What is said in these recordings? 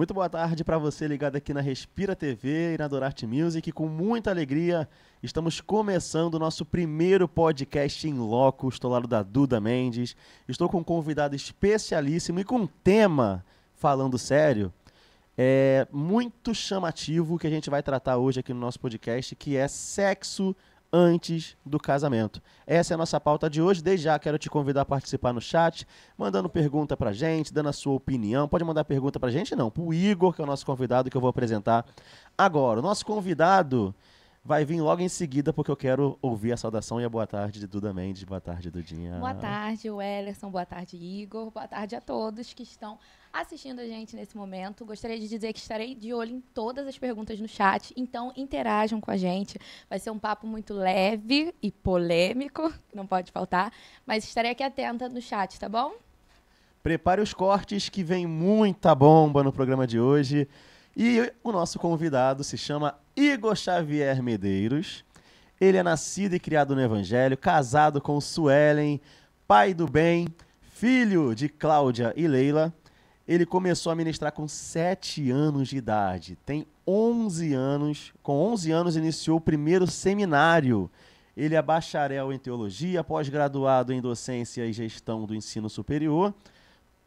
Muito boa tarde para você ligado aqui na Respira TV e na Dorarte Music. Com muita alegria, estamos começando o nosso primeiro podcast em loco. Estou ao lado da Duda Mendes. Estou com um convidado especialíssimo e com um tema, falando sério, muito chamativo que a gente vai tratar hoje aqui no nosso podcast, que é sexo antes do casamento. Essa é a nossa pauta de hoje. Desde já quero te convidar a participar no chat, mandando pergunta pra gente, dando a sua opinião. Pode mandar pergunta pra gente? Não, pro Igor, que é o nosso convidado, que eu vou apresentar agora. O nosso convidado vai vir logo em seguida, porque eu quero ouvir a saudação e a boa tarde de Duda Mendes. Boa tarde, Dudinha. Boa tarde, Wellerson. Boa tarde, Igor. Boa tarde a todos que estão assistindo a gente nesse momento. Gostaria de dizer que estarei de olho em todas as perguntas no chat, então interajam com a gente. Vai ser um papo muito leve e polêmico, não pode faltar, mas estarei aqui atenta no chat, tá bom? Prepare os cortes que vem muita bomba no programa de hoje. E o nosso convidado se chama Igor Xavier Medeiros. Ele é nascido e criado no Evangelho, casado com Suelen, pai do bem, filho de Cláudia e Leila. Ele começou a ministrar com 7 anos de idade. Tem 11 anos. Com 11 anos iniciou o primeiro seminário. Ele é bacharel em teologia, pós-graduado em docência e gestão do ensino superior,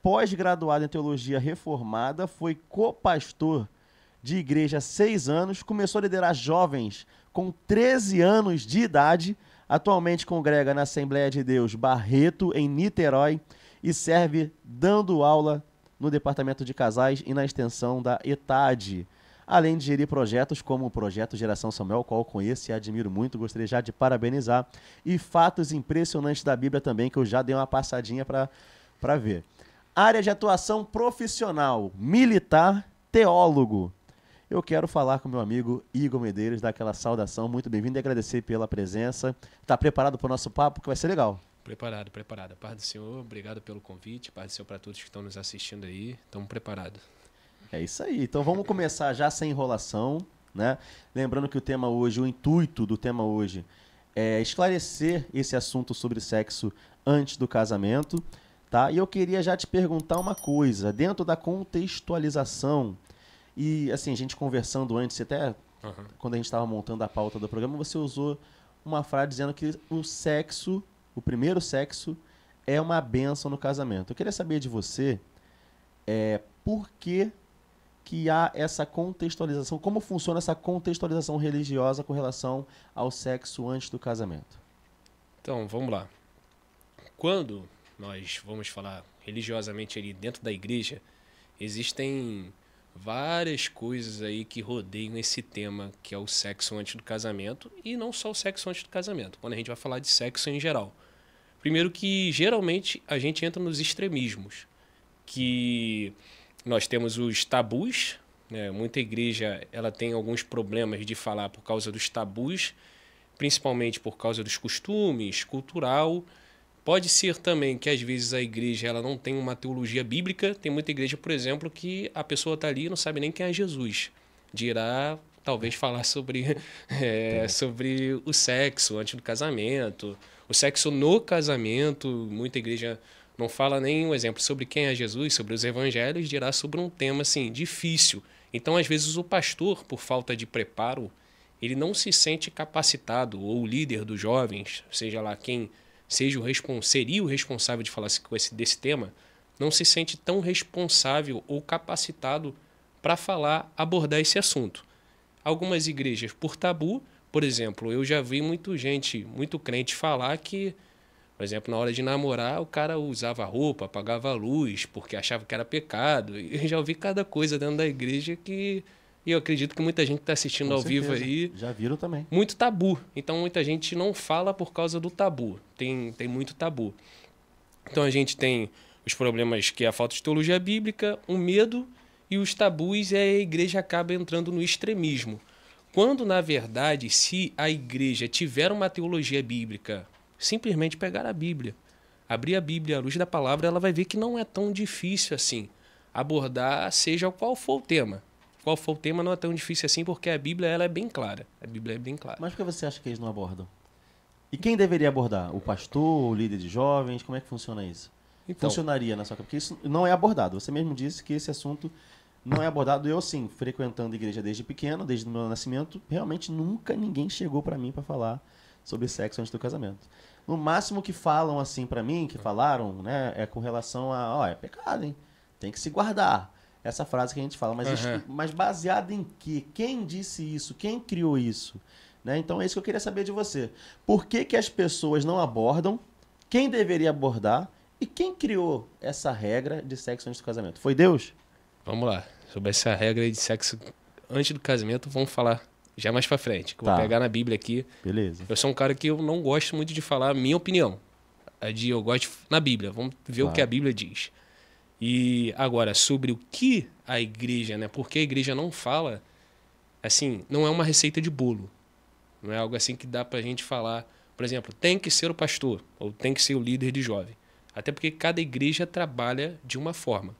pós-graduado em teologia reformada, foi copastor de igreja há 6 anos, começou a liderar jovens com 13 anos de idade, atualmente congrega na Assembleia de Deus Barreto, em Niterói, e serve dando aula no Departamento de Casais e na extensão da ETAD, além de gerir projetos como o Projeto Geração Samuel, qual eu conheço e admiro muito, gostaria já de parabenizar, e fatos impressionantes da Bíblia também, que eu já dei uma passadinha para ver. Área de atuação profissional, militar, teólogo. Eu quero falar com meu amigo Igor Medeiros, dar aquela saudação, muito bem-vindo e agradecer pela presença. Está preparado para o nosso papo, que vai ser legal? Preparado, preparado. Paz do Senhor, obrigado pelo convite, paz do Senhor para todos que estão nos assistindo aí, estamos preparados. É isso aí, então vamos começar já sem enrolação, né? Lembrando que o tema hoje, o intuito do tema hoje é esclarecer esse assunto sobre sexo antes do casamento, tá? E eu queria já te perguntar uma coisa, dentro da contextualização, e assim, a gente conversando antes, até quando a gente estava montando a pauta do programa, você usou uma frase dizendo que o sexo, o primeiro sexo, é uma bênção no casamento. Eu queria saber de você, por que há essa contextualização, como funciona essa contextualização religiosa com relação ao sexo antes do casamento? Então, vamos lá. Quando nós vamos falar religiosamente ali dentro da igreja, existem várias coisas aí que rodeiam esse tema, que é o sexo antes do casamento, e não só o sexo antes do casamento, quando a gente vai falar de sexo em geral. Primeiro que, geralmente, a gente entra nos extremismos, que nós temos os tabus, né? Muita igreja ela tem alguns problemas de falar por causa dos tabus, principalmente por causa dos costumes, cultural. Pode ser também que às vezes a igreja ela não tem uma teologia bíblica. Tem muita igreja, por exemplo, que a pessoa está ali e não sabe nem quem é Jesus. Dirá, talvez, falar sobre o sexo antes do casamento, o sexo no casamento. Muita igreja não fala nem um exemplo sobre quem é Jesus, sobre os evangelhos, dirá sobre um tema assim, difícil. Então, às vezes, o pastor, por falta de preparo, ele não se sente capacitado, ou o líder dos jovens, seja lá quem seria o responsável de falar desse tema, não se sente tão responsável ou capacitado para abordar esse assunto. Algumas igrejas, por tabu, por exemplo, eu já vi muito crente falar que, por exemplo, na hora de namorar, o cara usava roupa, apagava a luz, porque achava que era pecado. Eu já ouvi cada coisa dentro da igreja que... E eu acredito que muita gente está assistindo Com ao certeza. vivo aí. Já viram também. Muito tabu. Então, muita gente não fala por causa do tabu. Tem muito tabu. Então, a gente tem os problemas que é a falta de teologia bíblica, o medo e os tabus, e a igreja acaba entrando no extremismo. Quando, na verdade, se a igreja tiver uma teologia bíblica, simplesmente pegar a Bíblia, abrir a Bíblia à luz da palavra, ela vai ver que não é tão difícil assim abordar, seja qual for o tema. Qual for o tema não é tão difícil assim, porque a Bíblia ela é bem clara. A Bíblia é bem clara. Mas por que você acha que eles não abordam? E quem deveria abordar? O pastor, o líder de jovens? Como é que funciona isso? Então, Funcionaria na sua cabeça? Porque isso não é abordado. Você mesmo disse que esse assunto não é abordado. Eu, sim, frequentando igreja desde pequeno, desde o meu nascimento, realmente nunca ninguém chegou para mim para falar sobre sexo antes do casamento. No máximo que falam assim para mim, que falaram, né, é com relação a, ó, é pecado, hein? Tem que se guardar. Essa frase que a gente fala, mas baseado em quê? Quem disse isso? Quem criou isso? Né? Então é isso que eu queria saber de você. Por que que as pessoas não abordam? Quem deveria abordar? E quem criou essa regra de sexo antes do casamento? Foi Deus? Vamos lá. Sobre essa regra de sexo antes do casamento, vamos falar já mais pra frente. Que eu vou pegar na Bíblia aqui. Beleza. Eu sou um cara que eu não gosto muito de falar a minha opinião. Eu gosto na Bíblia. Vamos ver o que a Bíblia diz. E agora, sobre o que a igreja, né? Porque a igreja não fala, assim, não é uma receita de bolo. Não é algo assim que dá pra gente falar, por exemplo, tem que ser o pastor, ou tem que ser o líder de jovem. Até porque cada igreja trabalha de uma forma,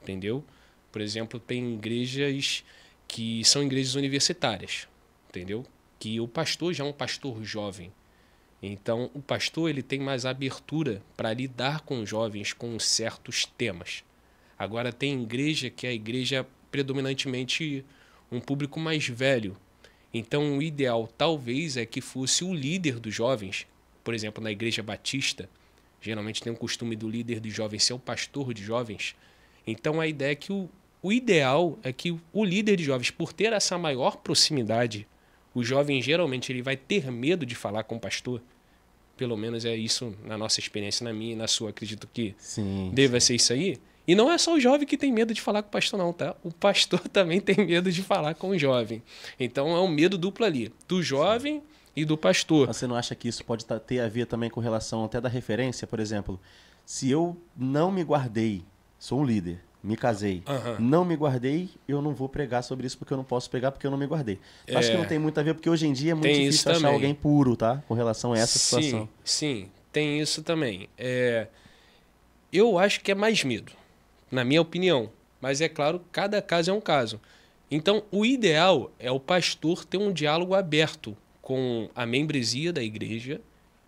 entendeu? Por exemplo, tem igrejas que são igrejas universitárias, entendeu? Que o pastor já é um pastor jovem. Então, o pastor ele tem mais abertura para lidar com os jovens com certos temas. Agora, tem igreja que é a igreja predominantemente um público mais velho. Então, o ideal talvez é que fosse o líder dos jovens. Por exemplo, na igreja batista, geralmente tem o costume do líder dos jovens ser o pastor de jovens. Então, a ideia é que o ideal é que o líder de jovens, por ter essa maior proximidade, o jovem geralmente ele vai ter medo de falar com o pastor. Pelo menos é isso na nossa experiência, na minha e na sua. Acredito que deva ser isso aí. E não é só o jovem que tem medo de falar com o pastor, não, tá? O pastor também tem medo de falar com o jovem. Então é um medo duplo ali, do jovem e do pastor. Você não acha que isso pode ter a ver também com relação até da referência? Por exemplo, se eu não me guardei, sou um líder, me casei, não me guardei, eu não vou pregar sobre isso porque eu não posso pregar porque eu não me guardei. Acho que não tem muito a ver porque hoje em dia é muito difícil achar alguém puro, tá? Com relação a essa situação. Sim, tem isso também. Eu acho que é mais medo, na minha opinião. Mas é claro, cada caso é um caso. Então, o ideal é o pastor ter um diálogo aberto com a membresia da igreja,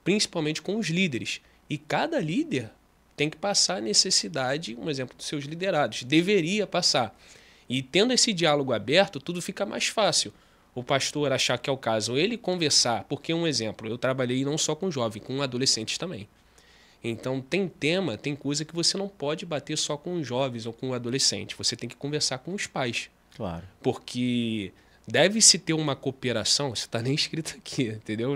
principalmente com os líderes. E cada líder tem que passar a necessidade, um exemplo dos seus liderados, deveria passar. E tendo esse diálogo aberto, tudo fica mais fácil. O pastor achar que é o caso, ele conversar, porque um exemplo, eu trabalhei não só com jovem, com adolescentes também. Então tem tema, tem coisa que você não pode bater só com os jovens ou com o adolescente, você tem que conversar com os pais. Claro. Porque deve-se ter uma cooperação, isso está nem escrito aqui, entendeu?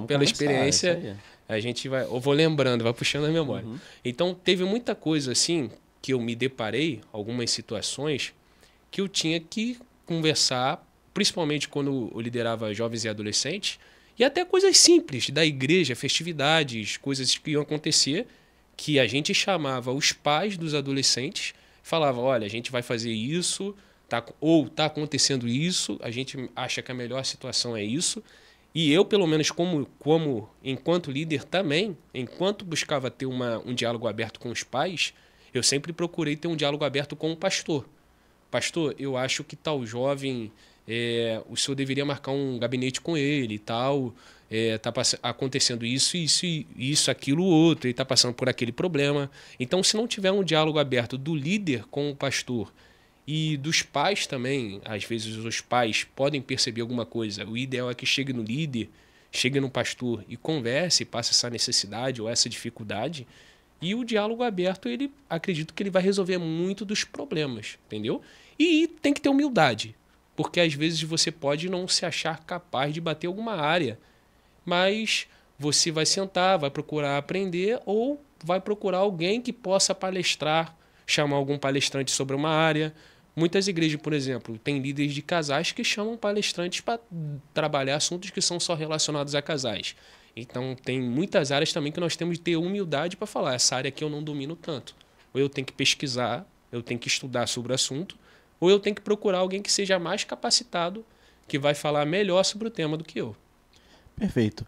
Pela experiência, a gente vai, eu vou lembrando, vai puxando a memória. Então teve muita coisa assim que eu me deparei, algumas situações que eu tinha que conversar, principalmente quando eu liderava jovens e adolescentes, e até coisas simples da igreja, festividades, coisas que iam acontecer, que a gente chamava os pais dos adolescentes, falava, olha, a gente vai fazer isso, ou está acontecendo isso, a gente acha que a melhor situação é isso. E eu, pelo menos como enquanto líder também, enquanto buscava ter um diálogo aberto com os pais, eu sempre procurei ter um diálogo aberto com o pastor. Pastor, eu acho que tal jovem, o senhor deveria marcar um gabinete com ele e tal, está acontecendo isso, aquilo, outro, ele está passando por aquele problema. Então, se não tiver um diálogo aberto do líder com o pastor e dos pais também, às vezes os pais podem perceber alguma coisa, o ideal é que chegue no líder, chegue no pastor e converse, passe essa necessidade ou essa dificuldade. E o diálogo aberto, acredito que ele vai resolver muito dos problemas, entendeu? E tem que ter humildade, porque às vezes você pode não se achar capaz de bater alguma área, mas você vai sentar, vai procurar aprender ou vai procurar alguém que possa palestrar, chamar algum palestrante sobre uma área. Muitas igrejas, por exemplo, têm líderes de casais que chamam palestrantes para trabalhar assuntos que são só relacionados a casais. Então, tem muitas áreas também que nós temos de ter humildade para falar, essa área aqui eu não domino tanto. Ou eu tenho que pesquisar, eu tenho que estudar sobre o assunto, ou eu tenho que procurar alguém que seja mais capacitado, que vai falar melhor sobre o tema do que eu. Perfeito.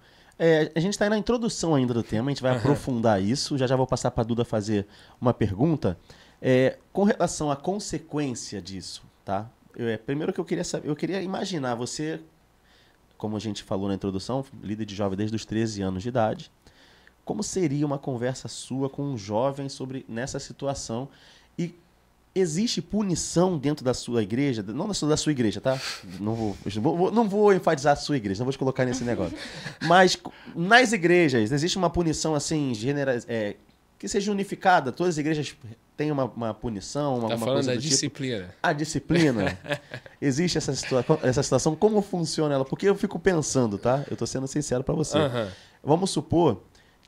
A gente está aí na introdução ainda do tema, a gente vai aprofundar isso. Já vou passar para a Duda fazer uma pergunta. Com relação à consequência disso, tá? Primeiro que eu queria saber, eu queria imaginar você, como a gente falou na introdução, líder de jovem desde os 13 anos de idade, como seria uma conversa sua com um jovem nessa situação e existe punição dentro da sua igreja? Não da sua igreja, tá? Não vou enfatizar a sua igreja, não vou te colocar nesse negócio. Mas nas igrejas, existe uma punição assim, que seja unificada? Todas as igrejas têm uma punição, alguma coisa do tipo? Disciplina. A disciplina? Existe essa situação? Como funciona ela? Porque eu fico pensando, tá? Eu tô sendo sincero pra você. Vamos supor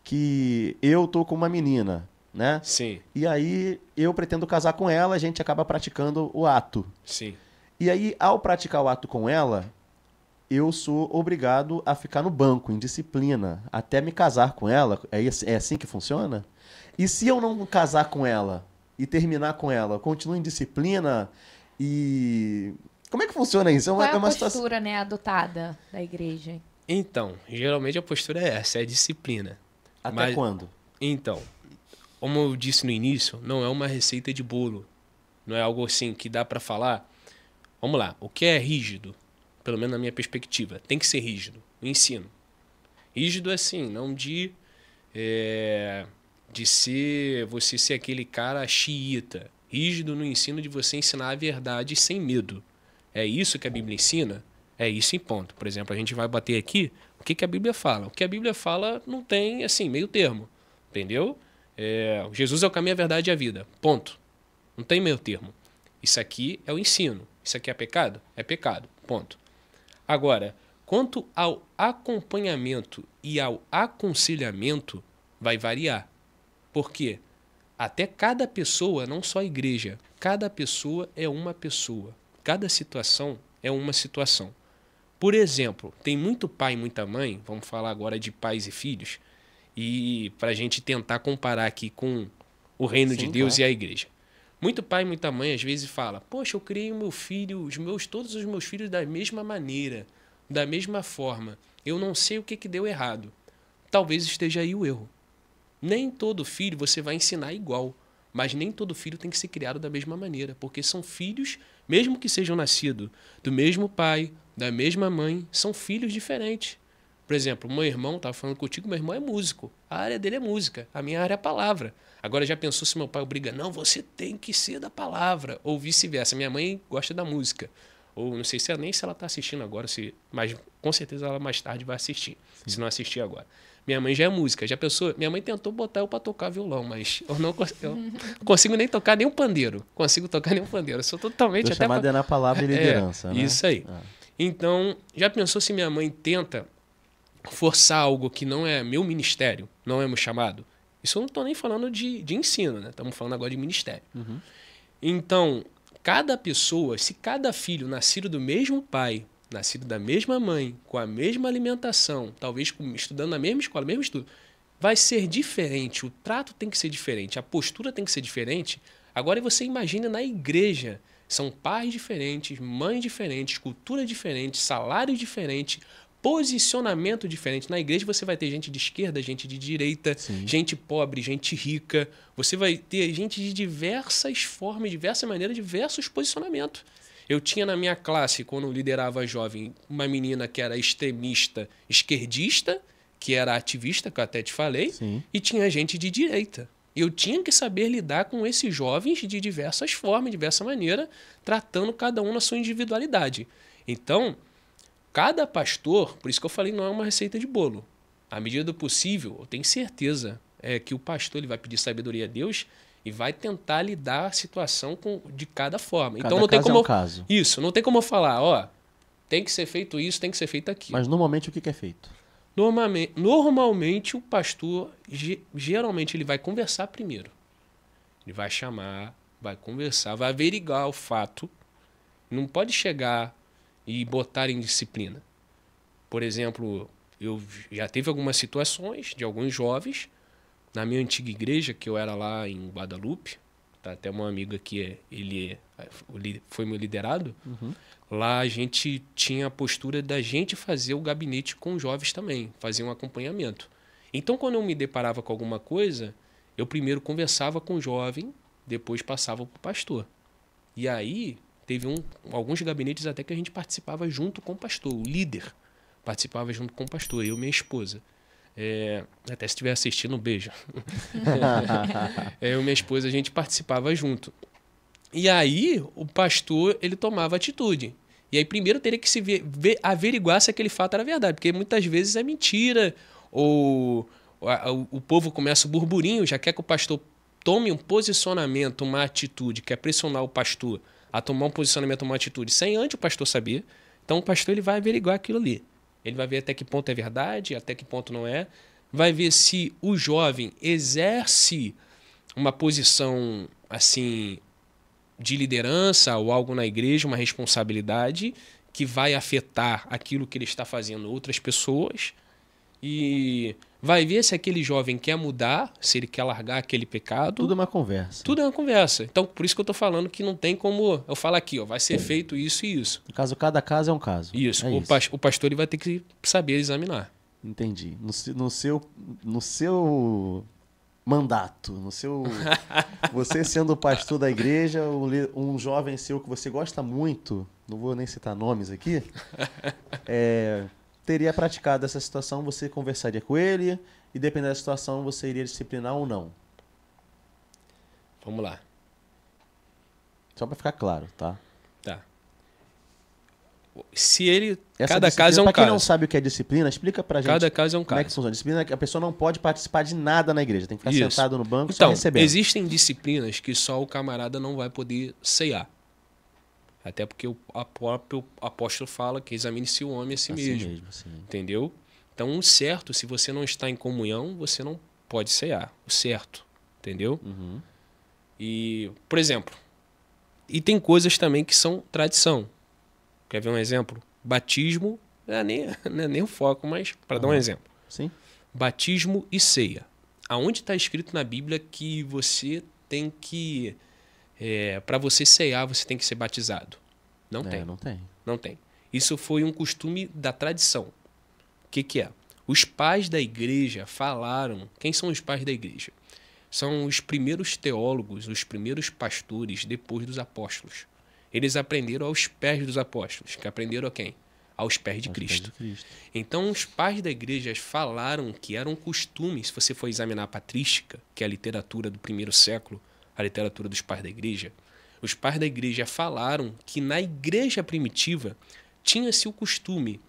que eu tô com uma menina, né? Sim. E aí eu pretendo casar com ela, a gente acaba praticando o ato. Sim. E aí, ao praticar o ato com ela, eu sou obrigado a ficar no banco, em disciplina, até me casar com ela. É assim que funciona? E se eu não casar com ela e terminar com ela, eu continuo em disciplina e... Como é que funciona isso? Qual é a uma postura, né, adotada da igreja? Então, geralmente a postura é essa, é disciplina. Até quando? Então, como eu disse no início, não é uma receita de bolo. Não é algo assim que dá para falar. Vamos lá, o que é rígido? Pelo menos na minha perspectiva, tem que ser rígido. O ensino. Rígido assim, não de você ser aquele cara xiita. Rígido no ensino de você ensinar a verdade sem medo. É isso que a Bíblia ensina? É isso em ponto. Por exemplo, a gente vai bater aqui, o que a Bíblia fala? O que a Bíblia fala não tem, assim, meio termo. Entendeu? Jesus é o caminho, a verdade e a vida. Ponto. Não tem meio termo. Isso aqui é o ensino. Isso aqui é pecado? É pecado. Ponto. Agora, quanto ao acompanhamento e ao aconselhamento, vai variar. Por quê? Até cada pessoa, não só a igreja, cada pessoa é uma pessoa. Cada situação é uma situação. Por exemplo, tem muito pai e muita mãe, vamos falar agora de pais e filhos, e para a gente tentar comparar aqui com o reino de Deus, claro, e a igreja. Muito pai e muita mãe às vezes fala: poxa, eu criei o meu filho, todos os meus filhos da mesma maneira, da mesma forma. Eu não sei o que deu errado. Talvez esteja aí o erro. Nem todo filho você vai ensinar igual, mas nem todo filho tem que ser criado da mesma maneira, porque são filhos, mesmo que sejam nascidos do mesmo pai, da mesma mãe, são filhos diferentes. Por exemplo, meu irmão, estava falando contigo, meu irmão é músico. A área dele é música, a minha área é a palavra. Agora já pensou se meu pai obriga? Não, você tem que ser da palavra. Ou vice-versa. Minha mãe gosta da música. Ou não sei se ela está assistindo agora, mas com certeza ela mais tarde vai assistir, se não assistir agora. Minha mãe já é música. Já pensou? Minha mãe tentou botar eu para tocar violão, mas eu não consigo nem tocar nem um pandeiro. Eu sou totalmente... chamada na palavra e liderança, né? Isso aí. Então, já pensou se minha mãe tenta forçar algo que não é meu ministério, não é meu chamado? Isso eu não estou nem falando de ensino, né? Estamos falando agora de ministério. Uhum. Então, cada pessoa, se cada filho nascido do mesmo pai, nascido da mesma mãe, com a mesma alimentação, talvez estudando na mesma escola, mesmo estudo, vai ser diferente, o trato tem que ser diferente, a postura tem que ser diferente. Agora você imagina na igreja, são pais diferentes, mães diferentes, cultura diferente, salário diferente, posicionamento diferente. Na igreja você vai ter gente de esquerda, gente de direita, sim, gente pobre, gente rica. Você vai ter gente de diversas formas, diversas maneiras, diversos posicionamentos. Eu tinha na minha classe, quando eu liderava jovem, uma menina que era extremista, esquerdista, que era ativista, que eu até te falei, sim, e tinha gente de direita. Eu tinha que saber lidar com esses jovens de diversas formas, de diversa maneira, tratando cada um na sua individualidade. Então, cada pastor, por isso que eu falei, não é uma receita de bolo. À medida do possível, eu tenho certeza que o pastor ele vai pedir sabedoria a Deus e vai tentar lidar a situação de cada forma. Cada então não tem como caso. Isso, não tem como eu falar, ó, tem que ser feito isso, tem que ser feito aquilo. Mas normalmente o que é feito? Normalmente o pastor, geralmente ele vai conversar primeiro. Ele vai chamar, vai conversar, vai averiguar o fato. Não pode chegar e botar em disciplina. Por exemplo, eu já teve algumas situações de alguns jovens na minha antiga igreja, que eu era lá em Guadalupe, tá até uma amiga que ele foi meu liderado. Uhum. Lá a gente tinha a postura da gente fazer o gabinete com jovens também, fazer um acompanhamento. Então, quando eu me deparava com alguma coisa, eu primeiro conversava com o jovem, depois passava para o pastor. E aí, teve alguns gabinetes até que a gente participava junto com o pastor, o líder participava junto com o pastor, eu e minha esposa. Até se estiver assistindo, um beijo. Eu e minha esposa, a gente participava junto. E aí, o pastor, ele tomava atitude. E aí, primeiro, teria que se averiguar se aquele fato era verdade. Porque muitas vezes é mentira. Ou o povo começa o burburinho, já quer que o pastor tome um posicionamento, uma atitude, quer pressionar o pastor a tomar um posicionamento, uma atitude, sem antes o pastor saber. Então, o pastor ele vai averiguar aquilo ali. Ele vai ver até que ponto é verdade, até que ponto não é. Vai ver se o jovem exerce uma posição, assim, de liderança ou algo na igreja, uma responsabilidade que vai afetar aquilo que ele está fazendo outras pessoas, e vai ver se aquele jovem quer mudar, se ele quer largar aquele pecado. Tudo é uma conversa. Tudo é uma conversa. Então, por isso que eu estou falando que não tem como eu falar aqui, ó, vai ser feito isso e isso. No caso, cada caso é um caso. Isso. É O pastor ele vai ter que saber examinar. Entendi. No seu mandato, você sendo o pastor da igreja, um jovem seu que você gosta muito, não vou nem citar nomes aqui, teria praticado essa situação, você conversaria com ele e, dependendo da situação, você iria disciplinar ou não. Vamos lá. Só para ficar claro, tá? Tá. Se ele... Essa cada caso é um caso. Para quem não caso. sabe o que é disciplina, explica pra gente Cada caso é um como é que caso. funciona. Disciplina é que a pessoa não pode participar de nada na igreja, tem que ficar Isso. sentado no banco só Então, recebendo. existem disciplinas que só o camarada não vai poder ceiar. Até porque o próprio apóstolo fala que examine-se o homem a si mesmo. Sim. Entendeu? Então, o certo, se você não está em comunhão, você não pode ceiar. O certo. Entendeu? Uhum. E, por exemplo, e tem coisas também que são tradição. Quer ver um exemplo? Batismo, não é nem o foco, mas para dar um exemplo. Sim. Batismo e ceia. Aonde está escrito na Bíblia que você tem que... para você ceiar, você tem que ser batizado? Não tem. Não tem. Não tem. Isso foi um costume da tradição. O que é? Os pais da igreja falaram... Quem são os pais da igreja? São os primeiros teólogos, os primeiros pastores depois dos apóstolos. Eles aprenderam aos pés dos apóstolos. Que aprenderam a quem? Aos pés de Cristo. Então, os pais da igreja falaram que era um costume, se você for examinar a patrística, que é a literatura do primeiro século, a literatura dos pais da igreja, os pais da igreja falaram que na igreja primitiva tinha-se o costume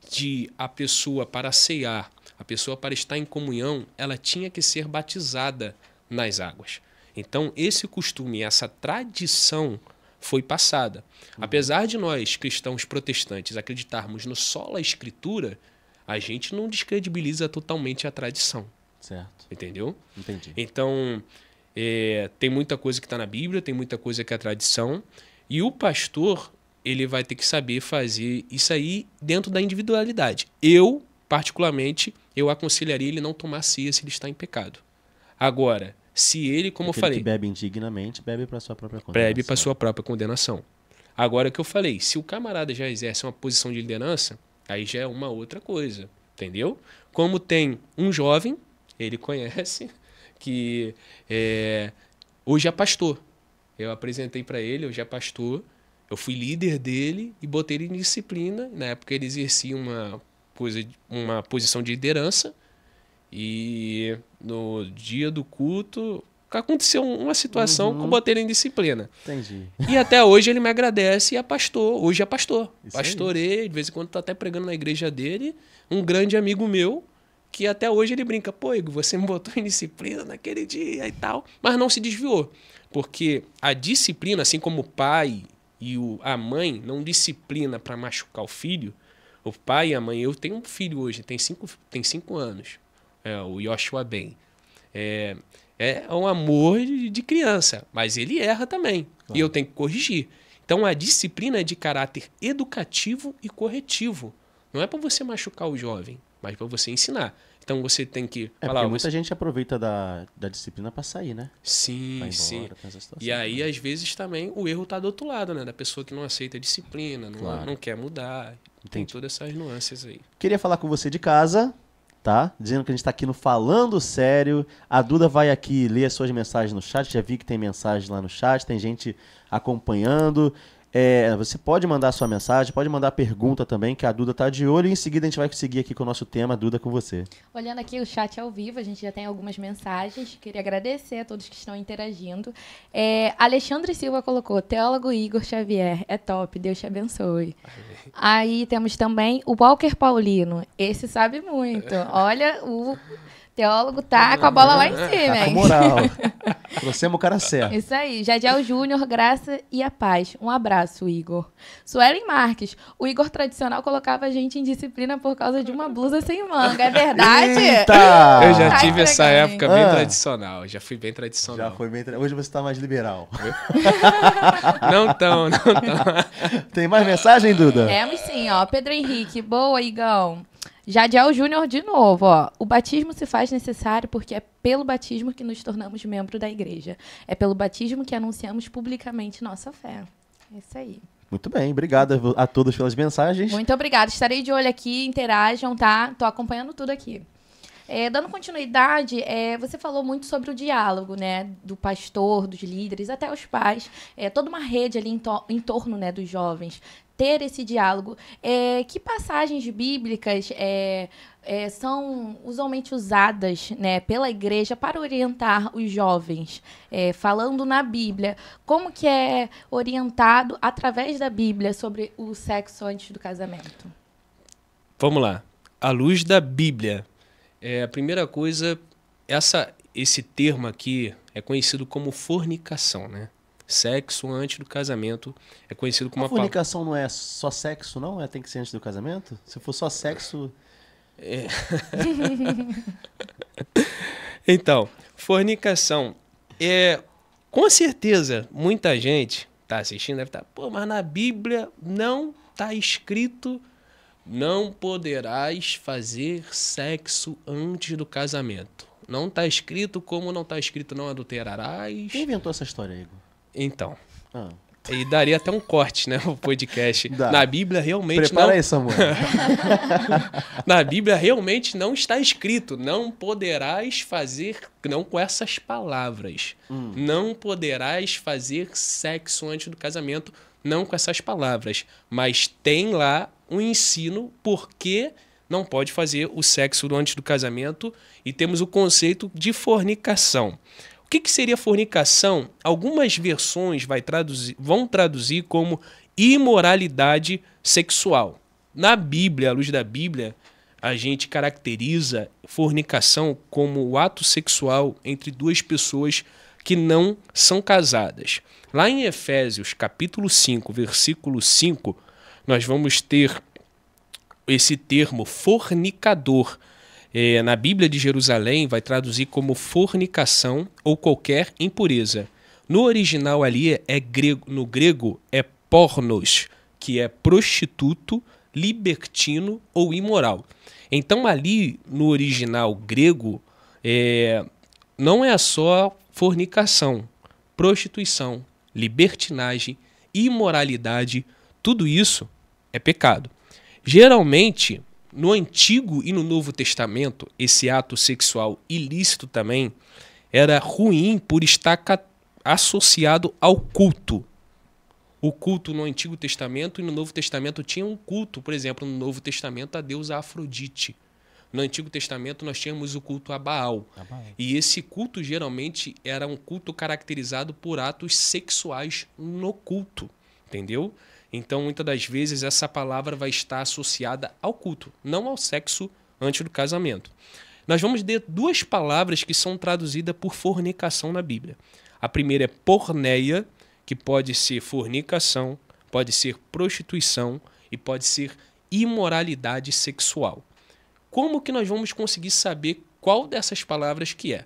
de a pessoa para ceiar, a pessoa para estar em comunhão, ela tinha que ser batizada nas águas. Então, esse costume, essa tradição foi passada. Apesar de nós, cristãos protestantes, acreditarmos no sola escritura, a gente não descredibiliza totalmente a tradição. Certo. Entendeu? Entendi. Então, tem muita coisa que está na Bíblia, tem muita coisa que é tradição, e o pastor, ele vai ter que saber fazer isso aí dentro da individualidade. Eu, particularmente, eu aconselharia ele não tomar ceia se ele está em pecado. Agora, se ele, como eu falei... que bebe indignamente, bebe para sua própria condenação. Bebe para sua própria condenação. Agora, o que eu falei, se o camarada já exerce uma posição de liderança, aí já é uma outra coisa, entendeu? Como tem um jovem, ele conhece, que hoje é pastor. Eu apresentei para ele, hoje é pastor, eu fui líder dele e botei ele em disciplina. Na época ele exercia uma posição de liderança, e no dia do culto aconteceu uma situação que eu botei ele em disciplina. Entendi. E até hoje ele me agradece e é pastor. Hoje é pastor. Isso Pastorei, de vez em quando tô até pregando na igreja dele. Um grande amigo meu, que até hoje ele brinca, pô, Igor, você me botou em disciplina naquele dia e tal. Mas não se desviou. Porque a disciplina, assim como o pai e a mãe não disciplina para machucar o filho, o pai e a mãe... Eu tenho um filho hoje, tem 5 anos. O Yoshua Ben. É um amor de criança, mas ele erra também. Claro. E eu tenho que corrigir. Então, a disciplina é de caráter educativo e corretivo. Não é para você machucar o jovem, mas para você ensinar. Então, você tem que... Porque muita gente aproveita da disciplina para sair, né? Sim, embora, sim. E aí, às vezes, também o erro está do outro lado, né? Da pessoa que não aceita a disciplina, não quer mudar. Entendi. Tem todas essas nuances aí. Queria falar com você de casa... Tá? Dizendo que a gente está aqui no Falando Sério. A Duda vai aqui ler as suas mensagens no chat. Já vi que tem mensagem lá no chat, tem gente acompanhando. Você pode mandar sua mensagem, pode mandar pergunta também, que a Duda tá de olho. E em seguida a gente vai seguir aqui com o nosso tema, Duda, com você. Olhando aqui o chat ao vivo, a gente já tem algumas mensagens. Queria agradecer a todos que estão interagindo. Alexandre Silva colocou, teólogo Igor Xavier, é top, Deus te abençoe. Aí temos também o Walker Paulino, esse sabe muito. Olha, o teólogo tá com a bola lá em cima, Tá com hein? moral. Trouxemos o cara certo. Isso aí. Jadiel Júnior, graça e a paz. Um abraço, Igor. Suelen Marques. O Igor tradicional colocava a gente em disciplina por causa de uma blusa sem manga. É verdade? Eita! Eu já Tá tive essa entregando, época bem Ah. tradicional. Já fui bem tradicional. Já foi bem. Hoje você tá mais liberal. Não tão. Tem mais mensagem, Duda? Temos sim, ó. Pedro Henrique. Boa, Igão. Jadiel Júnior de novo, ó. O batismo se faz necessário porque é pelo batismo que nos tornamos membro da igreja. É pelo batismo que anunciamos publicamente nossa fé. É isso aí. Muito bem, obrigado a todos pelas mensagens. Muito obrigada. Estarei de olho aqui, interajam, tá? Tô acompanhando tudo aqui. Dando continuidade, você falou muito sobre o diálogo, né? Do pastor, dos líderes, até os pais. Toda uma rede ali em torno, né, dos jovens. Ter esse diálogo. Que passagens bíblicas são usualmente usadas, né, pela igreja para orientar os jovens? Falando na Bíblia, como que é orientado através da Bíblia sobre o sexo antes do casamento? Vamos lá. À luz da Bíblia. A primeira coisa, esse termo aqui é conhecido como fornicação, né? Sexo antes do casamento é conhecido como A fornicação não é só sexo, não? Tem que ser antes do casamento? Se for só sexo... Então, fornicação. Com certeza, muita gente tá assistindo, deve estar, mas na Bíblia não tá escrito não poderás fazer sexo antes do casamento. Não tá escrito como não tá escrito não adulterarás. Quem inventou essa história, Igor? Então, e daria até um corte, né, o podcast. Dá. Na Bíblia realmente Prepara aí, Samuel. Na Bíblia realmente não está escrito, não poderás fazer, não com essas palavras, não poderás fazer sexo antes do casamento, não com essas palavras, mas tem lá um ensino porque não pode fazer o sexo antes do casamento e temos o conceito de fornicação. O que seria fornicação? Algumas versões vão traduzir como imoralidade sexual. Na Bíblia, à luz da Bíblia, a gente caracteriza fornicação como o ato sexual entre duas pessoas que não são casadas. Lá em Efésios, capítulo 5, versículo 5, nós vamos ter esse termo fornicador. Na Bíblia de Jerusalém vai traduzir como fornicação ou qualquer impureza. No original ali no grego é pornos, que é prostituto, libertino ou imoral. Então ali no original grego não é só fornicação, prostituição, libertinagem, imoralidade, tudo isso é pecado. Geralmente, no Antigo e no Novo Testamento, esse ato sexual ilícito também era ruim por estar associado ao culto. O culto no Antigo Testamento e no Novo Testamento tinha um culto, por exemplo, no Novo Testamento a deusa Afrodite. No Antigo Testamento nós tínhamos o culto a Baal. E esse culto geralmente era um culto caracterizado por atos sexuais no culto, entendeu? Então, muitas das vezes, essa palavra vai estar associada ao culto, não ao sexo antes do casamento. Nós vamos ter duas palavras que são traduzidas por fornicação na Bíblia. A primeira é porneia, que pode ser fornicação, pode ser prostituição e pode ser imoralidade sexual. Como que nós vamos conseguir saber qual dessas palavras que é?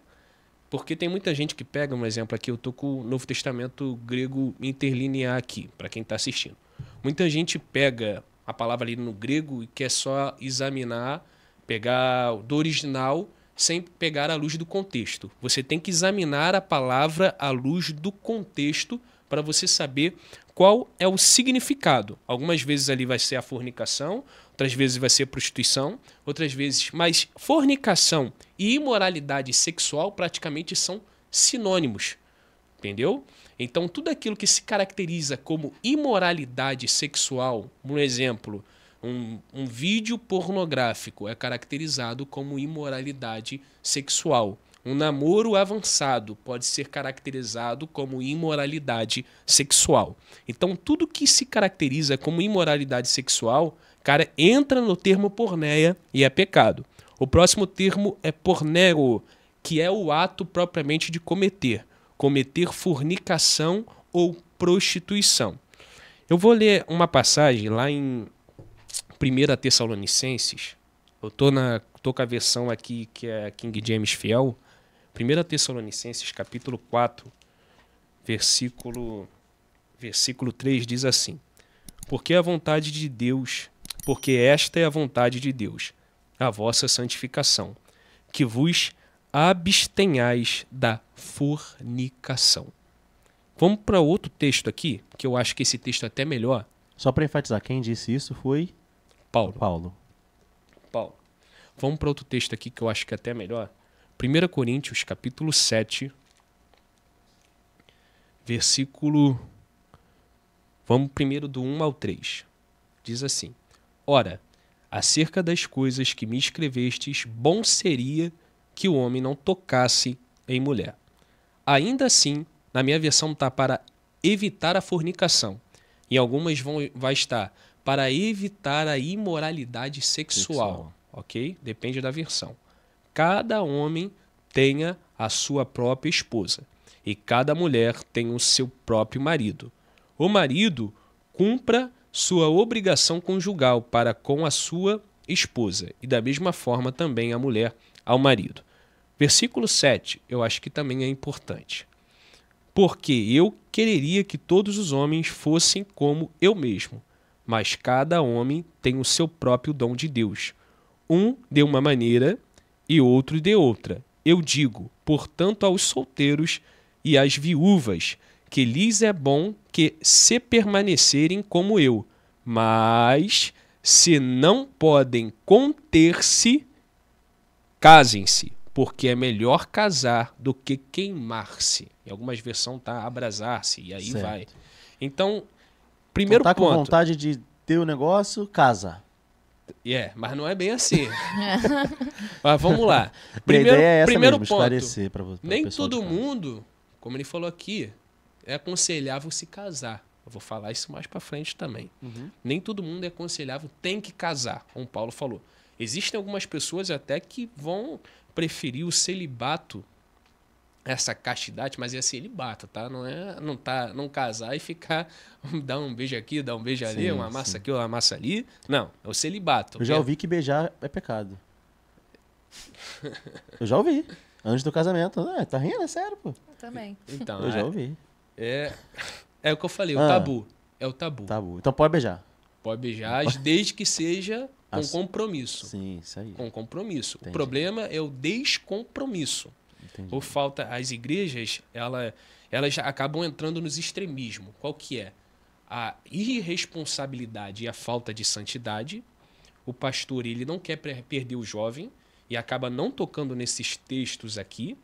Porque tem muita gente que pega, um exemplo aqui, eu estou com o Novo Testamento grego interlinear aqui, para quem está assistindo. Muita gente pega a palavra ali no grego e quer só examinar, pegar do original, sem pegar à luz do contexto. Você tem que examinar a palavra à luz do contexto para você saber qual é o significado. Algumas vezes ali vai ser a fornicação, outras vezes vai ser a prostituição, outras vezes... Mas fornicação e imoralidade sexual praticamente são sinônimos. Entendeu? Então, tudo aquilo que se caracteriza como imoralidade sexual, por exemplo, um vídeo pornográfico é caracterizado como imoralidade sexual. Um namoro avançado pode ser caracterizado como imoralidade sexual. Então, tudo que se caracteriza como imoralidade sexual, cara, entra no termo porneia e é pecado. O próximo termo é porneo, que é o ato propriamente de cometer fornicação ou prostituição. Eu vou ler uma passagem lá em 1 Tessalonicenses. Eu tô com a versão aqui que é King James Fiel. 1 Tessalonicenses, capítulo 4, versículo 3 diz assim: porque esta é a vontade de Deus, a vossa santificação, que vos abstenhais da fornicação. Vamos para outro texto aqui, que eu acho que esse texto é até melhor. Só para enfatizar, quem disse isso foi Paulo. Vamos para outro texto aqui que eu acho que é até melhor. 1 Coríntios, capítulo 7, versículo... Vamos primeiro do 1 ao 3. Diz assim: ora, acerca das coisas que me escrevestes, bom seria que o homem não tocasse em mulher. Ainda assim, na minha versão está para evitar a fornicação. Em algumas vai estar para evitar a imoralidade sexual. Ok? Depende da versão. Cada homem tenha a sua própria esposa e cada mulher tem o seu próprio marido. O marido cumpra sua obrigação conjugal para com a sua esposa e da mesma forma também a mulher ao marido. Versículo 7, eu acho que também é importante. Porque eu quereria que todos os homens fossem como eu mesmo, mas cada homem tem o seu próprio dom de Deus. Um de uma maneira e outro de outra. Eu digo, portanto, aos solteiros e às viúvas, que lhes é bom que se permanecerem como eu, mas se não podem conter-se, casem-se, porque é melhor casar do que queimar-se. Em algumas versões tá abrasar-se, e aí certo. vai. Então, primeiro tá ponto... com vontade de ter o negócio, casa. Mas não é bem assim. Mas vamos lá. A ideia é essa primeiro mesmo, ponto, esclarecer para você. nem todo mundo, como ele falou aqui, é aconselhável se casar. Eu vou falar isso mais para frente também. Nem todo mundo é aconselhável, tem que casar, como Paulo falou. Existem algumas pessoas até que vão preferir o celibato, essa castidade, mas é celibato, tá? Não casar e ficar, dar um beijo aqui, dar um beijo ali, uma massa aqui, uma massa ali. Não, é o celibato. Eu já ouvi que beijar é pecado. Eu já ouvi. Antes do casamento. Tá rindo? É sério, pô. Eu também. Então, eu já ouvi. É o que eu falei, o tabu. É o tabu. Tabu. Então pode beijar. Pode beijar, desde que seja com compromisso. Sim, isso aí. Com compromisso. Entendi. O problema é o descompromisso. Entendi. Por falta, as igrejas, elas já acabam entrando nos extremismos. Qual que é? A irresponsabilidade e a falta de santidade. O pastor, ele não quer perder o jovem e acaba não tocando nesses textos aqui.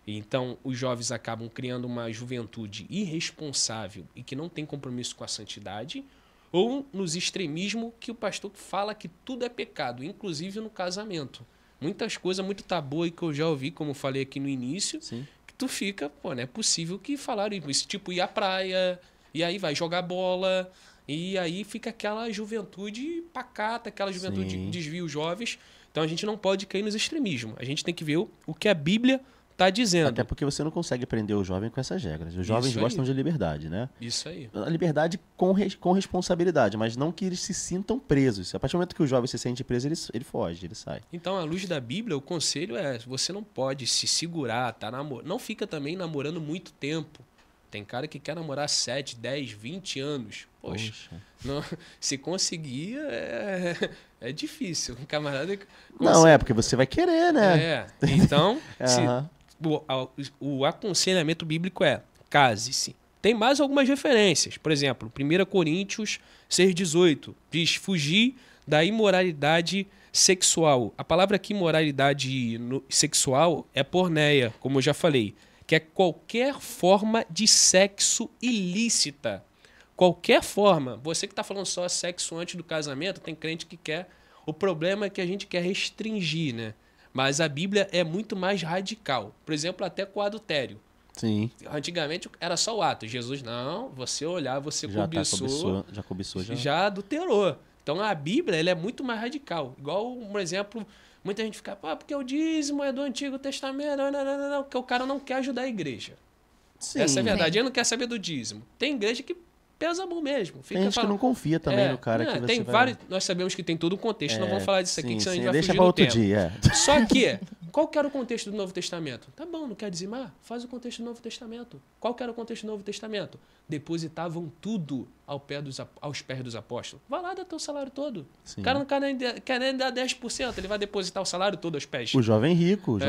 Então, os jovens acabam criando uma juventude irresponsável e que não tem compromisso com a santidade. Ou nos extremismos que o pastor fala que tudo é pecado, inclusive no casamento. Muitas coisas muito tabu aí que eu já ouvi, como eu falei aqui no início, Sim. que tu fica, não é possível que falaram isso, tipo ir à praia, e aí vai jogar bola, e aí fica aquela juventude pacata, aquela juventude que desvia os jovens. Então a gente não pode cair nos extremismos, a gente tem que ver o que a Bíblia está dizendo. Até porque você não consegue prender o jovem com essas regras. Os jovens gostam de liberdade, né? Isso aí. A liberdade com responsabilidade, mas não que eles se sintam presos. A partir do momento que o jovem se sente preso, ele foge, ele sai. Então, à luz da Bíblia, o conselho é: você não pode se segurar, não fica também namorando muito tempo. Tem cara que quer namorar 7, 10, 20 anos. Poxa. Não, se conseguir, é difícil. Um camarada... Não, porque você vai querer, né? Então, o aconselhamento bíblico é: case-se. Tem mais algumas referências. Por exemplo, 1 Coríntios 6,18 diz: fugir da imoralidade sexual. A palavra aqui, imoralidade sexual, é porneia, como eu já falei, que é qualquer forma de sexo ilícita. Qualquer forma. Você que está falando só sexo antes do casamento, tem crente que quer. O problema é que a gente quer restringir, né? Mas a Bíblia é muito mais radical. Por exemplo, até com o adultério. Sim. Antigamente era só o ato. Jesus, não, você olhar, você cobiçou, já cobiçou, já adulterou. Então a Bíblia ela é muito mais radical. Igual, por exemplo, muita gente fica, porque o dízimo é do Antigo Testamento. Não, porque o cara não quer ajudar a igreja. Sim. Essa é a verdade. Sim. Ele não quer saber do dízimo. Tem igreja que pesa a mão mesmo. Fica Tem gente que não confia também no cara que você tem vai... vários. Nós sabemos que tem todo um contexto. Não vamos falar disso aqui, que senão a gente vai deixa fugir pra do outro tema. dia. Só que, qual que era o contexto do Novo Testamento? Tá bom, não quer dizimar? Faz o contexto do Novo Testamento. Qual que era o contexto do Novo Testamento? Depositavam tudo aos pés dos apóstolos. Vai lá, dá teu salário todo. Sim. O cara não quer nem dar 10%, ele vai depositar o salário todo aos pés. O jovem rico,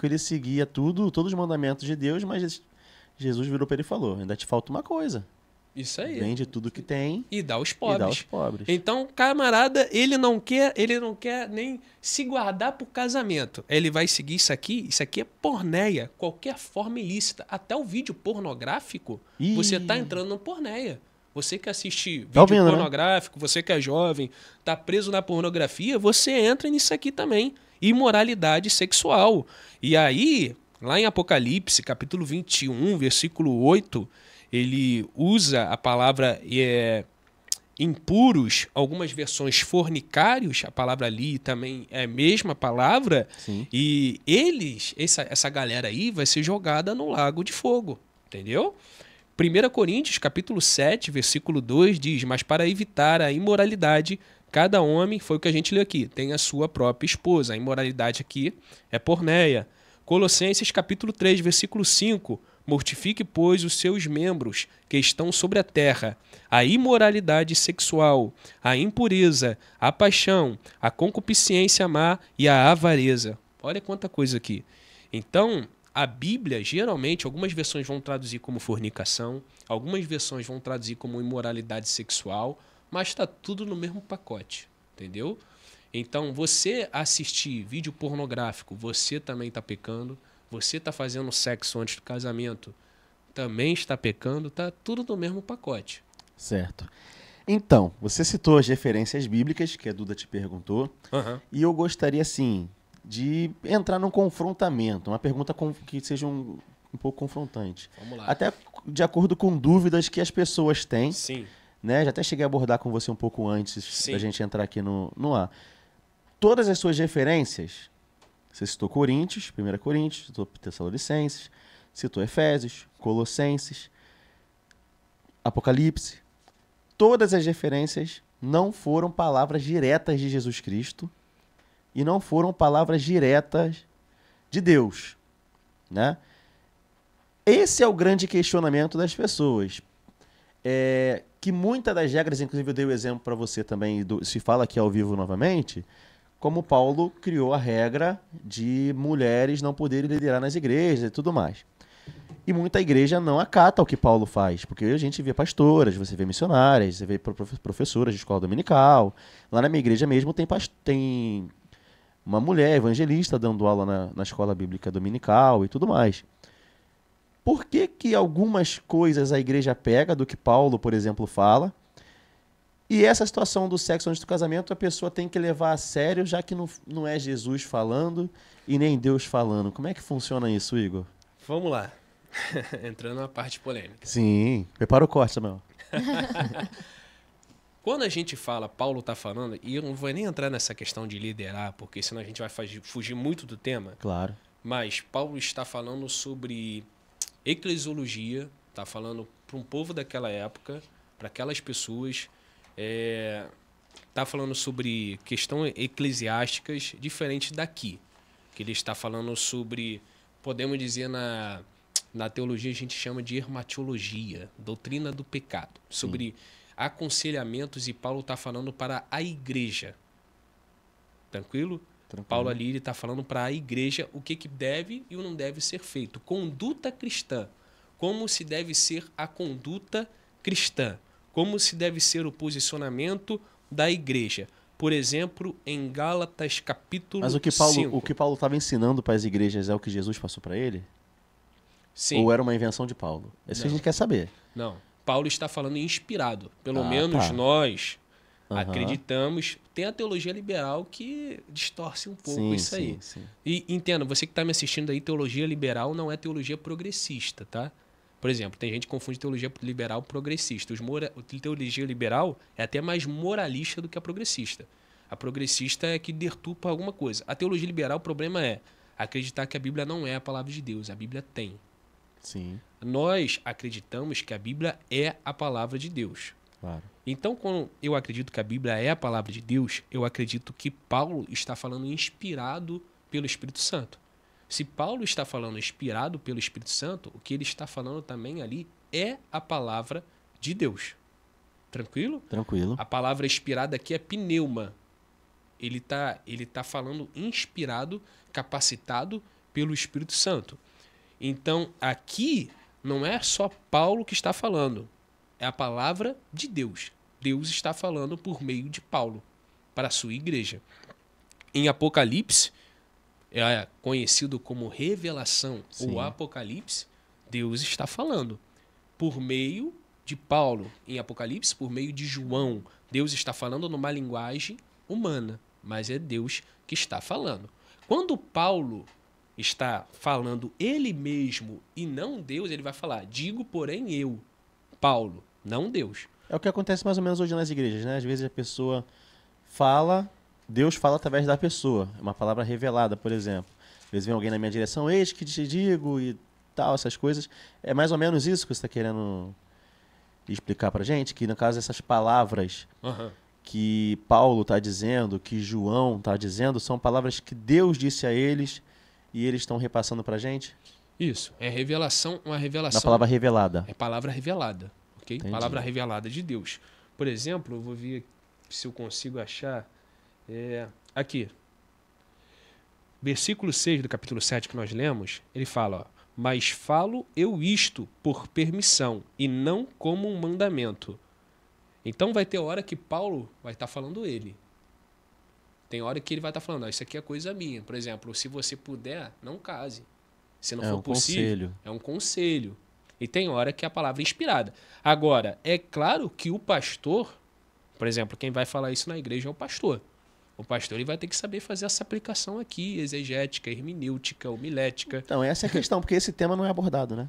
ele seguia todos os mandamentos de Deus, mas Jesus virou pra ele e falou, ainda te falta uma coisa. Isso aí. Vende tudo que tem e dá aos e pobres. dá aos pobres. Então, camarada, ele não quer nem se guardar por casamento. Ele vai seguir isso aqui é porneia, qualquer forma ilícita. Até o vídeo pornográfico, você tá entrando no porneia. Você que assiste vídeo pornográfico, você que é jovem, tá preso na pornografia, você entra nisso aqui também. Imoralidade sexual. E aí, lá em Apocalipse, capítulo 21, versículo 8, ele usa a palavra impuros, algumas versões fornicários, a palavra ali também é a mesma palavra. Sim. E essa galera aí vai ser jogada no lago de fogo, entendeu? 1 Coríntios, capítulo 7, versículo 2 diz, mas para evitar a imoralidade, cada homem, foi o que a gente leu aqui, tem a sua própria esposa. A imoralidade aqui é porneia. Colossenses, capítulo 3, versículo 5, mortifique, pois, os seus membros que estão sobre a terra, a imoralidade sexual, a impureza, a paixão, a concupiscência má e a avareza. Olha quanta coisa aqui. Então, a Bíblia, geralmente, algumas versões vão traduzir como fornicação, algumas versões vão traduzir como imoralidade sexual, mas está tudo no mesmo pacote, entendeu? Então, você assistir vídeo pornográfico, você também está pecando. Você está fazendo sexo antes do casamento, também está pecando, está tudo no mesmo pacote. Certo. Então, você citou as referências bíblicas, que a Duda te perguntou, e eu gostaria, assim, de entrar num confrontamento, uma pergunta que seja um pouco confrontante. Vamos lá. Até de acordo com dúvidas que as pessoas têm. Sim. Né? Já até cheguei a abordar com você um pouco antes Sim. da gente entrar aqui no ar. Todas as suas referências, você citou Coríntios, 1 Coríntios, citou Tessalonicenses, citou Efésios, Colossenses, Apocalipse. Todas as referências não foram palavras diretas de Jesus Cristo e não foram palavras diretas de Deus, né? Esse é o grande questionamento das pessoas. Que muitas das regras, inclusive eu dei o exemplo para você também, se fala aqui ao vivo novamente, como Paulo criou a regra de mulheres não poderem liderar nas igrejas e tudo mais. E muita igreja não acata o que Paulo faz, porque a gente vê pastoras, você vê missionárias, você vê professoras de escola dominical. Lá na minha igreja mesmo tem uma mulher evangelista dando aula na escola bíblica dominical e tudo mais. Por que algumas coisas a igreja pega do que Paulo, por exemplo, fala, e essa situação do sexo antes do casamento a pessoa tem que levar a sério, já que não é Jesus falando e nem Deus falando? Como é que funciona isso, Igor? Vamos lá. Entrando na parte polêmica. Sim. Prepara o corte, Samuel. Quando a gente fala, Paulo está falando, e eu não vou nem entrar nessa questão de liderar, porque senão a gente vai fugir muito do tema. Claro. Mas Paulo está falando sobre eclesiologia, está falando para um povo daquela época, para aquelas pessoas, está falando sobre questões eclesiásticas diferentes daqui. Que ele está falando sobre, podemos dizer, na teologia a gente chama de hermatiologia, doutrina do pecado, sobre aconselhamentos, e Paulo está falando para a igreja. Tranquilo? Paulo ali ele está falando para a igreja o que deve e o não deve ser feito. Conduta cristã. Como se deve ser a conduta cristã. Como se deve ser o posicionamento da igreja. Por exemplo, em Gálatas capítulo 5. Mas o que Paulo estava ensinando para as igrejas é o que Jesus passou para ele? Sim. Ou era uma invenção de Paulo? Isso que a Não. gente quer saber. Não. Paulo está falando inspirado. Pelo Ah, menos tá. nós Aham. acreditamos. Tem a teologia liberal que distorce um pouco Sim, isso aí. sim. E entenda, você que está me assistindo aí, teologia liberal não é teologia progressista, tá? Por exemplo, tem gente que confunde teologia liberal progressista. Teologia liberal é até mais moralista do que a progressista. A progressista é que deturpa alguma coisa. A teologia liberal, o problema é acreditar que a Bíblia não é a palavra de Deus. A Bíblia tem. Sim, Nós acreditamos que a Bíblia é a palavra de Deus. claro. Então, quando eu acredito que a Bíblia é a palavra de Deus, eu acredito que Paulo está falando inspirado pelo Espírito Santo. Se Paulo está falando inspirado pelo Espírito Santo, o que ele está falando também ali é a palavra de Deus. Tranquilo? Tranquilo. A palavra inspirada aqui é pneuma. Ele tá falando inspirado, capacitado pelo Espírito Santo. Então, aqui não é só Paulo que está falando. É a palavra de Deus. Deus está falando por meio de Paulo para a sua igreja. Em Apocalipse, é conhecido como revelação Sim. ou Apocalipse, Deus está falando por meio de Paulo. Em Apocalipse, por meio de João, Deus está falando numa linguagem humana, mas é Deus que está falando. Quando Paulo está falando ele mesmo e não Deus, ele vai falar: digo, porém, eu, Paulo, não Deus. É o que acontece mais ou menos hoje nas igrejas, né? Às vezes a pessoa fala, Deus fala através da pessoa. É uma palavra revelada, por exemplo. Às vezes vem alguém na minha direção, eis que te digo e tal, essas coisas. É mais ou menos isso que você está querendo explicar pra gente? Que no caso essas palavras Aham. que Paulo está dizendo, que João está dizendo, são palavras que Deus disse a eles e eles estão repassando pra gente? Isso, é revelação, uma revelação. Na palavra revelada. É palavra revelada, ok? Entendi. Palavra revelada de Deus. Por exemplo, eu vou ver se eu consigo achar. Aqui. Versículo 6 do capítulo 7 que nós lemos, ele fala, ó, mas falo eu isto por permissão e não como um mandamento. Então vai ter hora que Paulo vai estar falando ele. Tem hora que ele vai estar falando, isso aqui é coisa minha. Por exemplo, se você puder, não case. Se não É for um possível, conselho. é um conselho. E tem hora que a palavra é inspirada. Agora, é claro que o pastor, por exemplo, quem vai falar isso na igreja é o pastor. O pastor ele vai ter que saber fazer essa aplicação aqui, exegética, hermenêutica, homilética. Então, essa é a questão, porque esse tema não é abordado, né?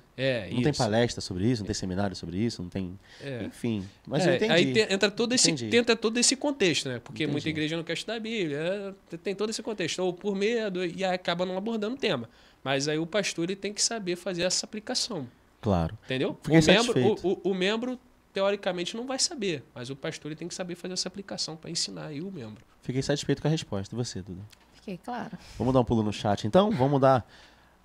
Não tem Isso. palestra sobre isso, não tem seminário sobre isso, não tem... É. Enfim, mas eu entendi. Aí entra todo Entendi. todo esse contexto, né? Porque Entendi. muita igreja não quer estudar a Bíblia, tem todo esse contexto. Ou por medo, e aí acaba não abordando o tema. Mas aí o pastor ele tem que saber fazer essa aplicação. Claro. Entendeu? Fiquei O membro, satisfeito. o membro, teoricamente, não vai saber. Mas o pastor ele tem que saber fazer essa aplicação para ensinar aí o membro. Fiquei satisfeito com a resposta. E você, Duda? Fiquei claro. Vamos dar um pulo no chat, então? Vamos dar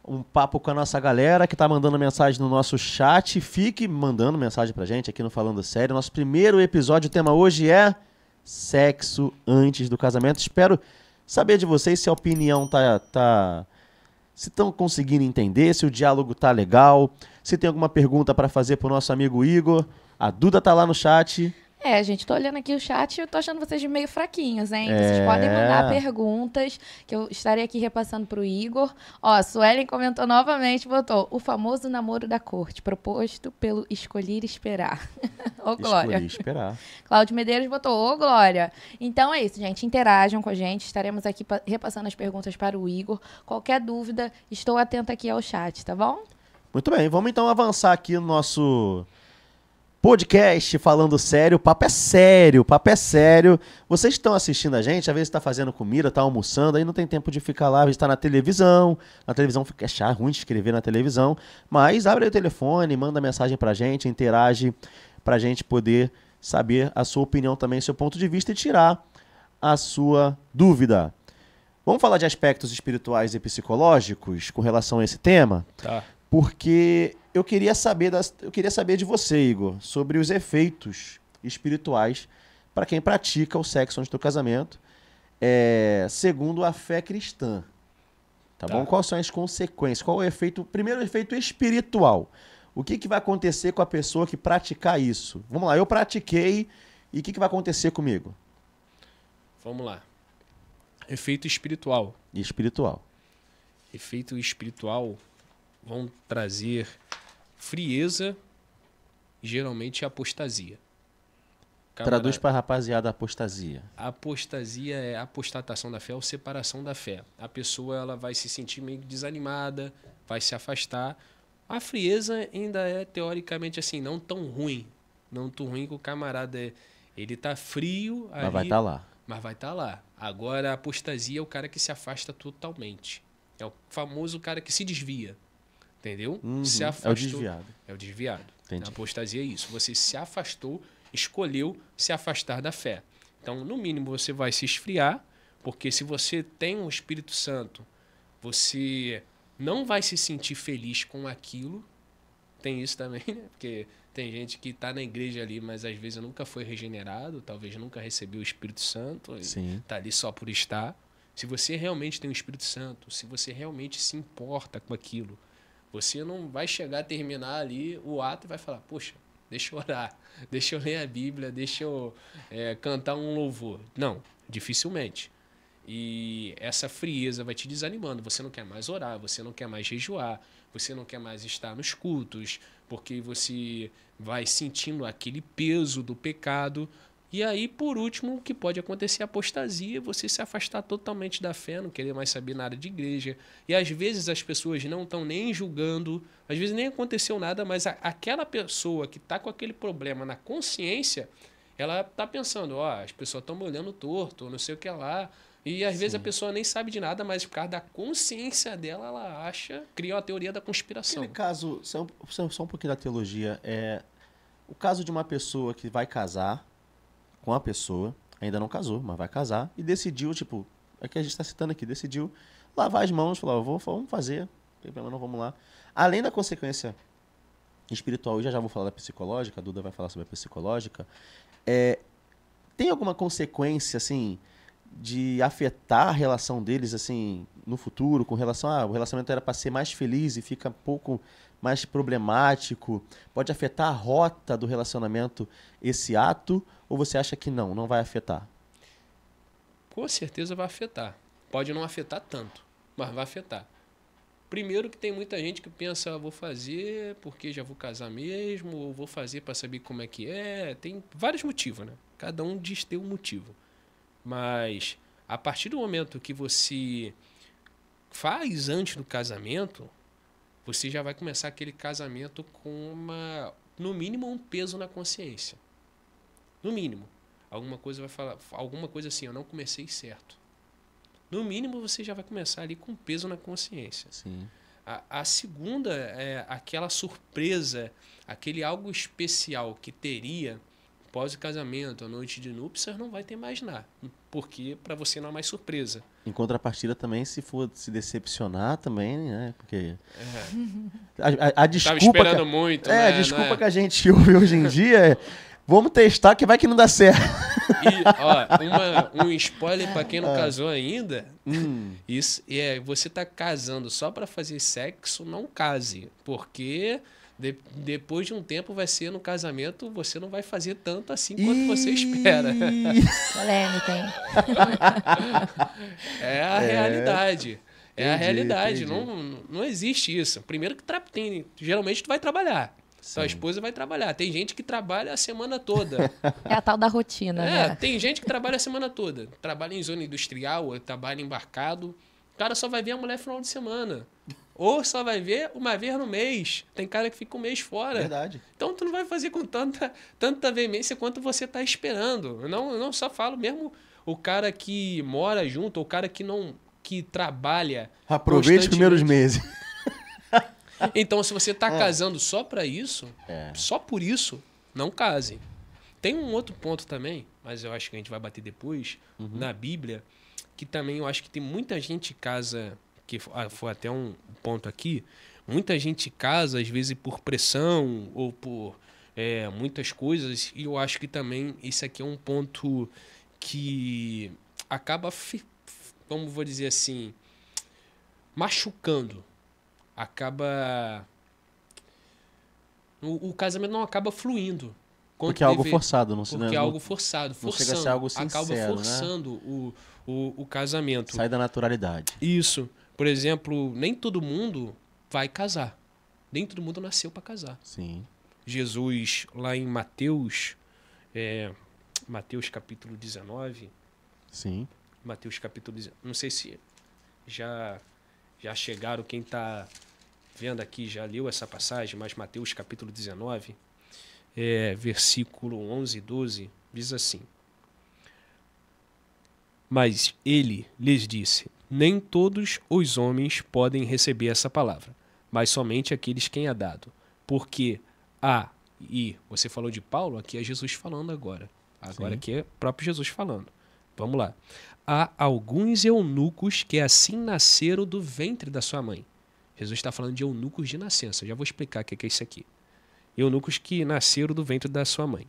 um papo com a nossa galera que tá mandando mensagem no nosso chat. Fique mandando mensagem pra gente aqui no Falando Sério. Nosso primeiro episódio, o tema hoje é sexo antes do casamento. Espero saber de vocês se a opinião se estão conseguindo entender, se o diálogo tá legal, se tem alguma pergunta para fazer pro nosso amigo Igor. A Duda tá lá no chat. Gente, tô olhando aqui o chat e eu tô achando vocês meio fraquinhos, hein? Vocês podem mandar perguntas que eu estarei aqui repassando pro Igor. Ó, a Suelen comentou novamente, botou o famoso namoro da corte, proposto pelo escolher esperar. Ô, Glória. Escolhi esperar. Cláudio Medeiros botou, ô, Glória. Então é isso, gente. Interajam com a gente. Estaremos aqui repassando as perguntas para o Igor. Qualquer dúvida, estou atenta aqui ao chat, tá bom? Muito bem, vamos então avançar aqui no nosso podcast Falando Sério. O papo é sério, o papo é sério. Vocês estão assistindo a gente, às vezes está fazendo comida, está almoçando, aí não tem tempo de ficar lá, às vezes está na televisão fica ruim de escrever na televisão, mas abre aí o telefone, manda mensagem pra gente, interage pra gente poder saber a sua opinião também, seu ponto de vista e tirar a sua dúvida. Vamos falar de aspectos espirituais e psicológicos com relação a esse tema? Tá. Porque eu queria saber de você, Igor, sobre os efeitos espirituais para quem pratica o sexo antes do casamento, segundo a fé cristã. Tá bom? Quais são as consequências? Qual é o efeito? Primeiro, o efeito espiritual. O que vai acontecer com a pessoa que praticar isso? Vamos lá, eu pratiquei e o que vai acontecer comigo? Vamos lá. Efeito espiritual. Espiritual. Efeito espiritual, vão trazer frieza e geralmente apostasia. Traduz para a rapaziada apostasia. A apostasia é a apostatação da fé ou separação da fé. A pessoa ela vai se sentir meio desanimada, vai se afastar. A frieza ainda é, teoricamente, assim, não tão ruim. Não tão ruim que o camarada ele tá frio ali, Mas vai estar lá. mas vai estar lá. Agora, a apostasia é o cara que se afasta totalmente. É o famoso cara que se desvia. Entendeu? Se afastou, É o desviado. É o desviado. Entendi. A apostasia é isso. Você se afastou, escolheu se afastar da fé. Então, no mínimo, você vai se esfriar, porque se você tem um Espírito Santo, você não vai se sentir feliz com aquilo. Tem isso também, né? Porque tem gente que está na igreja ali, mas às vezes nunca foi regenerado, talvez nunca recebeu o Espírito Santo, está ali só por estar. Se você realmente tem o Espírito Santo, se você realmente se importa com aquilo, você não vai chegar a terminar ali o ato e vai falar, poxa, deixa eu orar, deixa eu ler a Bíblia, deixa eu cantar um louvor. Não, dificilmente. E essa frieza vai te desanimando. Você não quer mais orar, você não quer mais jejuar, você não quer mais estar nos cultos, porque você vai sentindo aquele peso do pecado. E aí, por último, o que pode acontecer é a apostasia, você se afastar totalmente da fé, não querer mais saber nada de igreja. E às vezes as pessoas não estão nem julgando, às vezes nem aconteceu nada, mas aquela pessoa que está com aquele problema na consciência, ela está pensando, ó, as pessoas estão me olhando torto, não sei o que lá. E às vezes a pessoa nem sabe de nada, mas por causa da consciência dela, ela acha, cria uma teoria da conspiração. Aquele caso, só um pouquinho da teologia, o caso de uma pessoa que vai casar com a pessoa, ainda não casou, mas vai casar, e decidiu, tipo, é que a gente está citando aqui, decidiu lavar as mãos, falou, vamos fazer, não tem problema não, vamos lá. Além da consequência espiritual, eu já vou falar da psicológica, a Duda vai falar sobre a psicológica, tem alguma consequência, assim, de afetar a relação deles, assim, no futuro, com relação o relacionamento era para ser mais feliz e fica um pouco mais problemático, pode afetar a rota do relacionamento esse ato, ou você acha que não vai afetar? Com certeza vai afetar. Pode não afetar tanto, mas vai afetar. Primeiro que tem muita gente que pensa, vou fazer porque já vou casar mesmo, ou vou fazer para saber como é que é. Tem vários motivos, né? Cada um diz ter um motivo. Mas a partir do momento que você faz antes do casamento, você já vai começar aquele casamento com no mínimo um peso na consciência. No mínimo. Alguma coisa vai falar, alguma coisa assim, eu não comecei certo. No mínimo você já vai começar ali com peso na consciência. Sim. A segunda é aquela surpresa, aquele algo especial que teria pós o casamento, a noite de núpcias, não vai ter mais nada. Porque para você não é mais surpresa. Em contrapartida também, se for se decepcionar também, né? Porque a desculpa... Tava esperando muito, né? A desculpa que a gente ouve hoje em dia é vamos testar que vai que não dá certo. E, ó, um spoiler para quem não casou ainda, isso você tá casando só para fazer sexo, não case. Porque... depois de um tempo vai ser no casamento, você não vai fazer tanto assim quanto você espera. Polêmica, hein? É a realidade. É a realidade. Entendi. Não existe isso. Primeiro que geralmente tu vai trabalhar. Sua esposa vai trabalhar. Tem gente que trabalha a semana toda. É a tal da rotina, né? Tem gente que trabalha a semana toda. Trabalha em zona industrial, trabalha embarcado. O cara só vai ver a mulher no final de semana. Ou só vai ver uma vez no mês. Tem cara que fica um mês fora. Verdade. Então tu não vai fazer com tanta veemência quanto você está esperando. Eu não só falo mesmo o cara que mora junto, ou o cara que trabalha. Aproveite os primeiros meses. Então, se você está casando só para isso, só por isso, não case. Tem um outro ponto também, mas eu acho que a gente vai bater depois, na Bíblia, que também eu acho que tem muita gente que casa... que foi até um ponto aqui, muita gente casa, às vezes, por pressão ou por muitas coisas, e eu acho que também esse aqui é um ponto que acaba, como vou dizer assim, machucando. Acaba... O casamento não acaba fluindo. Porque é algo forçado. Porque é algo forçado. Não chega a ser algo sincero, acaba forçando, né? o casamento. Sai da naturalidade. Isso. Por exemplo, nem todo mundo vai casar. Nem todo mundo nasceu para casar. Sim. Jesus, lá em Mateus, Mateus capítulo 19, Sim. Mateus capítulo 19, não sei se já chegaram, quem está vendo aqui já leu essa passagem, mas Mateus capítulo 19, versículo 11 e 12, diz assim: Mas ele lhes disse, nem todos os homens podem receber essa palavra, mas somente aqueles quem é dado. Porque e você falou de Paulo, aqui é Jesus falando agora. Agora Sim. aqui é o próprio Jesus falando. Vamos lá. Há alguns eunucos que assim nasceram do ventre da sua mãe. Jesus está falando de eunucos de nascença. Já vou explicar o que é isso aqui. Eunucos que nasceram do ventre da sua mãe.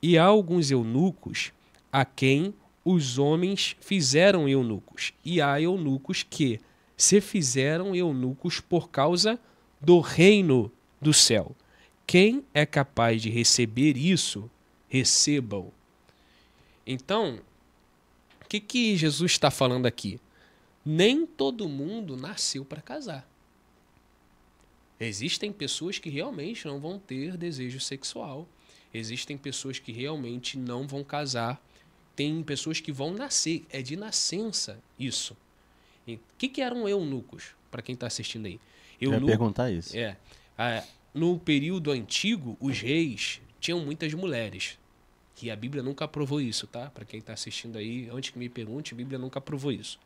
E há alguns eunucos a quem os homens fizeram eunucos. E há eunucos que se fizeram eunucos por causa do reino do céu. Quem é capaz de receber isso, receba-o. Então, o que Jesus está falando aqui? Nem todo mundo nasceu para casar. Existem pessoas que realmente não vão ter desejo sexual. Existem pessoas que realmente não vão casar. Tem pessoas que vão nascer. É de nascença isso. O que eram eunucos? Para quem está assistindo aí. Eu ia perguntar isso. No período antigo, os reis tinham muitas mulheres. E a Bíblia nunca aprovou isso, tá? Para quem está assistindo aí, antes que me pergunte, a Bíblia nunca aprovou isso.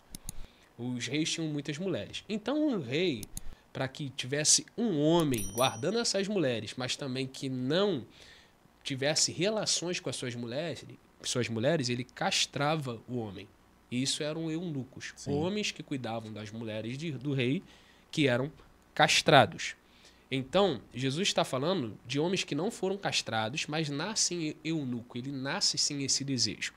Os reis tinham muitas mulheres. Então, um rei, para que tivesse um homem guardando essas mulheres, mas também que não tivesse relações com as suas mulheres, ele castrava o homem. E isso eram eunucos. Sim. Homens que cuidavam das mulheres do rei, que eram castrados. Então, Jesus está falando de homens que não foram castrados, mas nascem eunuco. Ele nasce sem esse desejo.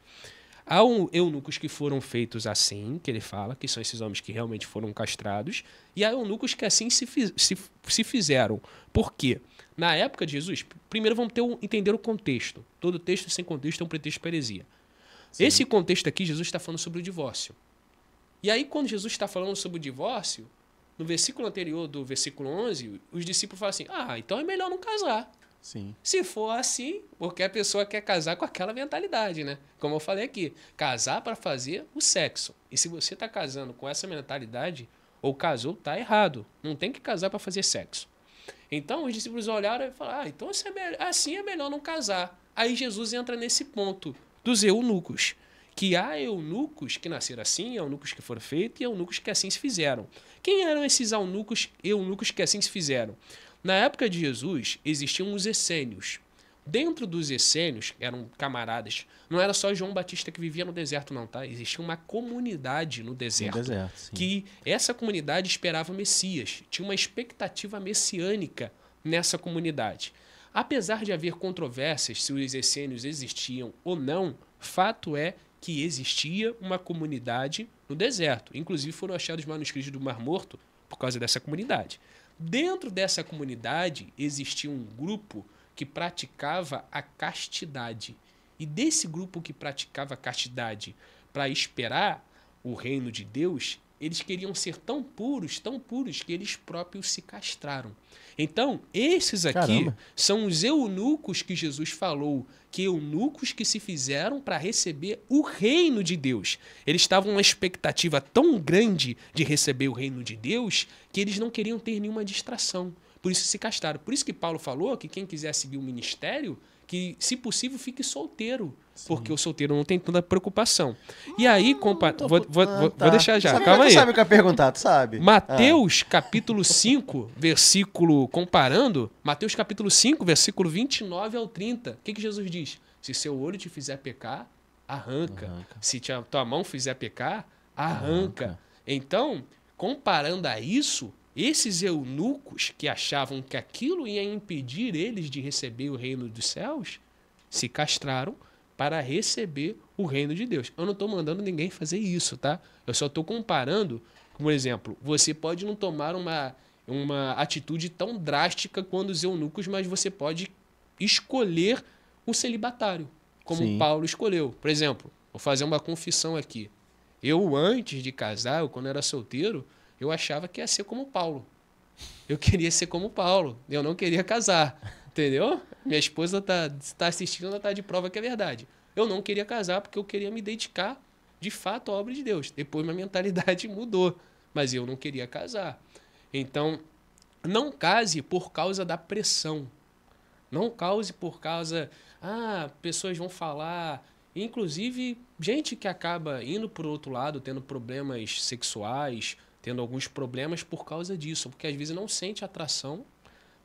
Há eunucos que foram feitos assim, que ele fala, que são esses homens que realmente foram castrados, e há eunucos que assim se fizeram. Por quê? Na época de Jesus, primeiro vamos entender o contexto. Todo texto sem contexto é um pretexto para heresia. Sim. Esse contexto aqui, Jesus está falando sobre o divórcio. E aí, quando Jesus está falando sobre o divórcio, no versículo anterior do versículo 11, os discípulos falam assim, então é melhor não casar. Sim. Se for assim, porque a pessoa quer casar com aquela mentalidade, né? Como eu falei aqui, casar para fazer o sexo. E se você está casando com essa mentalidade, ou casou, tá errado. Não tem que casar para fazer sexo. Então, os discípulos olharam e falaram, então assim é melhor não casar. Aí Jesus entra nesse ponto dos eunucos. Que há eunucos que nasceram assim, eunucos que foram feitos e eunucos que assim se fizeram. Quem eram esses eunucos que assim se fizeram? Na época de Jesus, existiam os essênios. Dentro dos essênios, eram camaradas. Não era só João Batista que vivia no deserto, não, tá? Existia uma comunidade no deserto. Sim. Que essa comunidade esperava o Messias. Tinha uma expectativa messiânica nessa comunidade. Apesar de haver controvérsias se os essênios existiam ou não, fato é que existia uma comunidade no deserto. Inclusive foram achados manuscritos do Mar Morto por causa dessa comunidade. Dentro dessa comunidade existia um grupo que praticava a castidade. E desse grupo que praticava a castidade para esperar o reino de Deus, eles queriam ser tão puros, que eles próprios se castraram. Então, esses aqui Caramba. são os eunucos que Jesus falou, que eunucos que se fizeram para receber o reino de Deus. Eles estavam numa expectativa tão grande de receber o reino de Deus que eles não queriam ter nenhuma distração. Por isso se castraram. Por isso que Paulo falou que quem quiser seguir o ministério, que, se possível, fique solteiro. Sim. Porque o solteiro não tem tanta preocupação. E aí, vou deixar já. Calma aí. Tu sabe o que eu ia perguntar, tu sabe? Mateus, capítulo 5, versículo, comparando, Mateus, capítulo 5, versículo 29 ao 30. O que Jesus diz? Se seu olho te fizer pecar, arranca. Se tua mão fizer pecar, arranca. Então, comparando a isso, esses eunucos que achavam que aquilo ia impedir eles de receber o reino dos céus, se castraram para receber o reino de Deus. Eu não estou mandando ninguém fazer isso, tá? Eu só estou comparando, por exemplo, você pode não tomar uma atitude tão drástica quanto os eunucos, mas você pode escolher o celibatário, como Sim. Paulo escolheu. Por exemplo, vou fazer uma confissão aqui. Eu, antes de casar, quando era solteiro, eu achava que ia ser como Paulo. Eu queria ser como Paulo. Eu não queria casar. Entendeu? Minha esposa tá assistindo, ela tá de prova que é verdade. Eu não queria casar porque eu queria me dedicar, de fato, à obra de Deus. Depois minha mentalidade mudou. Mas eu não queria casar. Então, não case por causa da pressão. Não cause por causa... pessoas vão falar... Inclusive, gente que acaba indo para o outro lado, tendo problemas sexuais, tendo alguns problemas por causa disso. Porque às vezes não sente atração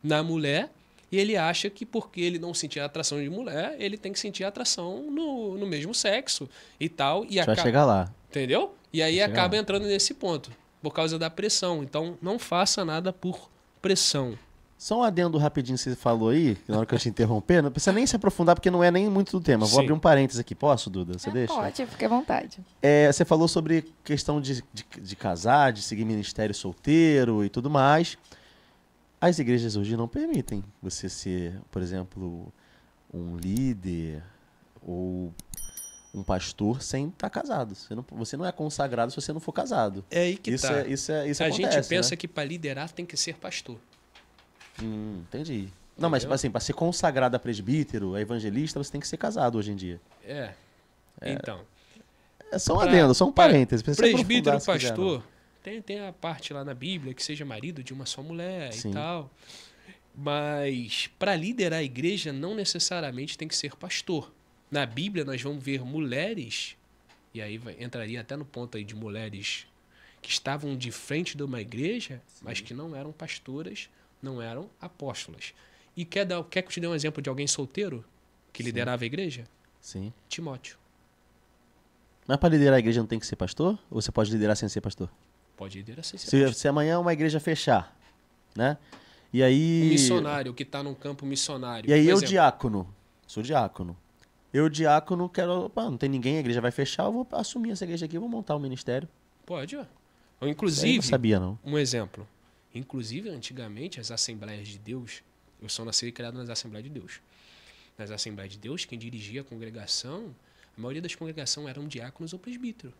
na mulher e ele acha que porque ele não sentir atração de mulher, ele tem que sentir atração no mesmo sexo e tal. E Vai chegar lá. Entendeu? E aí Vai chegar acaba lá. entrando nesse ponto, por causa da pressão. Então, não faça nada por pressão. Só um adendo rapidinho que você falou aí, na hora que eu te interromper, não precisa nem se aprofundar, porque não é nem muito do tema. Vou Sim. abrir um parênteses aqui. Posso, Duda? Você deixa? Pode, fique à vontade. Você falou sobre questão de casar, de seguir ministério solteiro e tudo mais. As igrejas hoje não permitem você ser, por exemplo, um líder ou um pastor sem estar casado. Você não é consagrado se você não for casado. É aí que Isso tá. Isso A acontece, gente pensa né? que para liderar tem que ser pastor. Entendi. Não, mas Entendeu? assim, para ser consagrado a presbítero, a evangelista, você tem que ser casado hoje em dia. Então. É só um adendo, só um parênteses. Precisa se Presbítero, aprofundar se quiser, não. pastor, tem a parte lá na Bíblia que seja marido de uma só mulher Sim. e tal. Mas para liderar a igreja não necessariamente tem que ser pastor. Na Bíblia nós vamos ver mulheres, e aí entraria até no ponto aí de mulheres que estavam de frente de uma igreja, mas que não eram pastoras, não eram apóstolas. E quer que eu te dê um exemplo de alguém solteiro que liderava a igreja? Sim. Timóteo. Mas para liderar a igreja não tem que ser pastor? Ou você pode liderar sem ser pastor? Pode liderar sem ser pastor. Se amanhã uma igreja fechar, né? E Um aí... missionário que está num campo missionário. E aí por eu, exemplo. diácono, sou diácono. Eu, diácono, quero... não tem ninguém, a igreja vai fechar, eu vou assumir essa igreja aqui, vou montar um ministério. Pode, ó. Ou Isso aí eu inclusive, não sabia, não. um exemplo. Inclusive, antigamente, as Assembleias de Deus, eu sou nascido e criado nas Assembleias de Deus. Nas Assembleias de Deus, quem dirigia a congregação, a maioria das congregações eram diáconos ou presbíteros.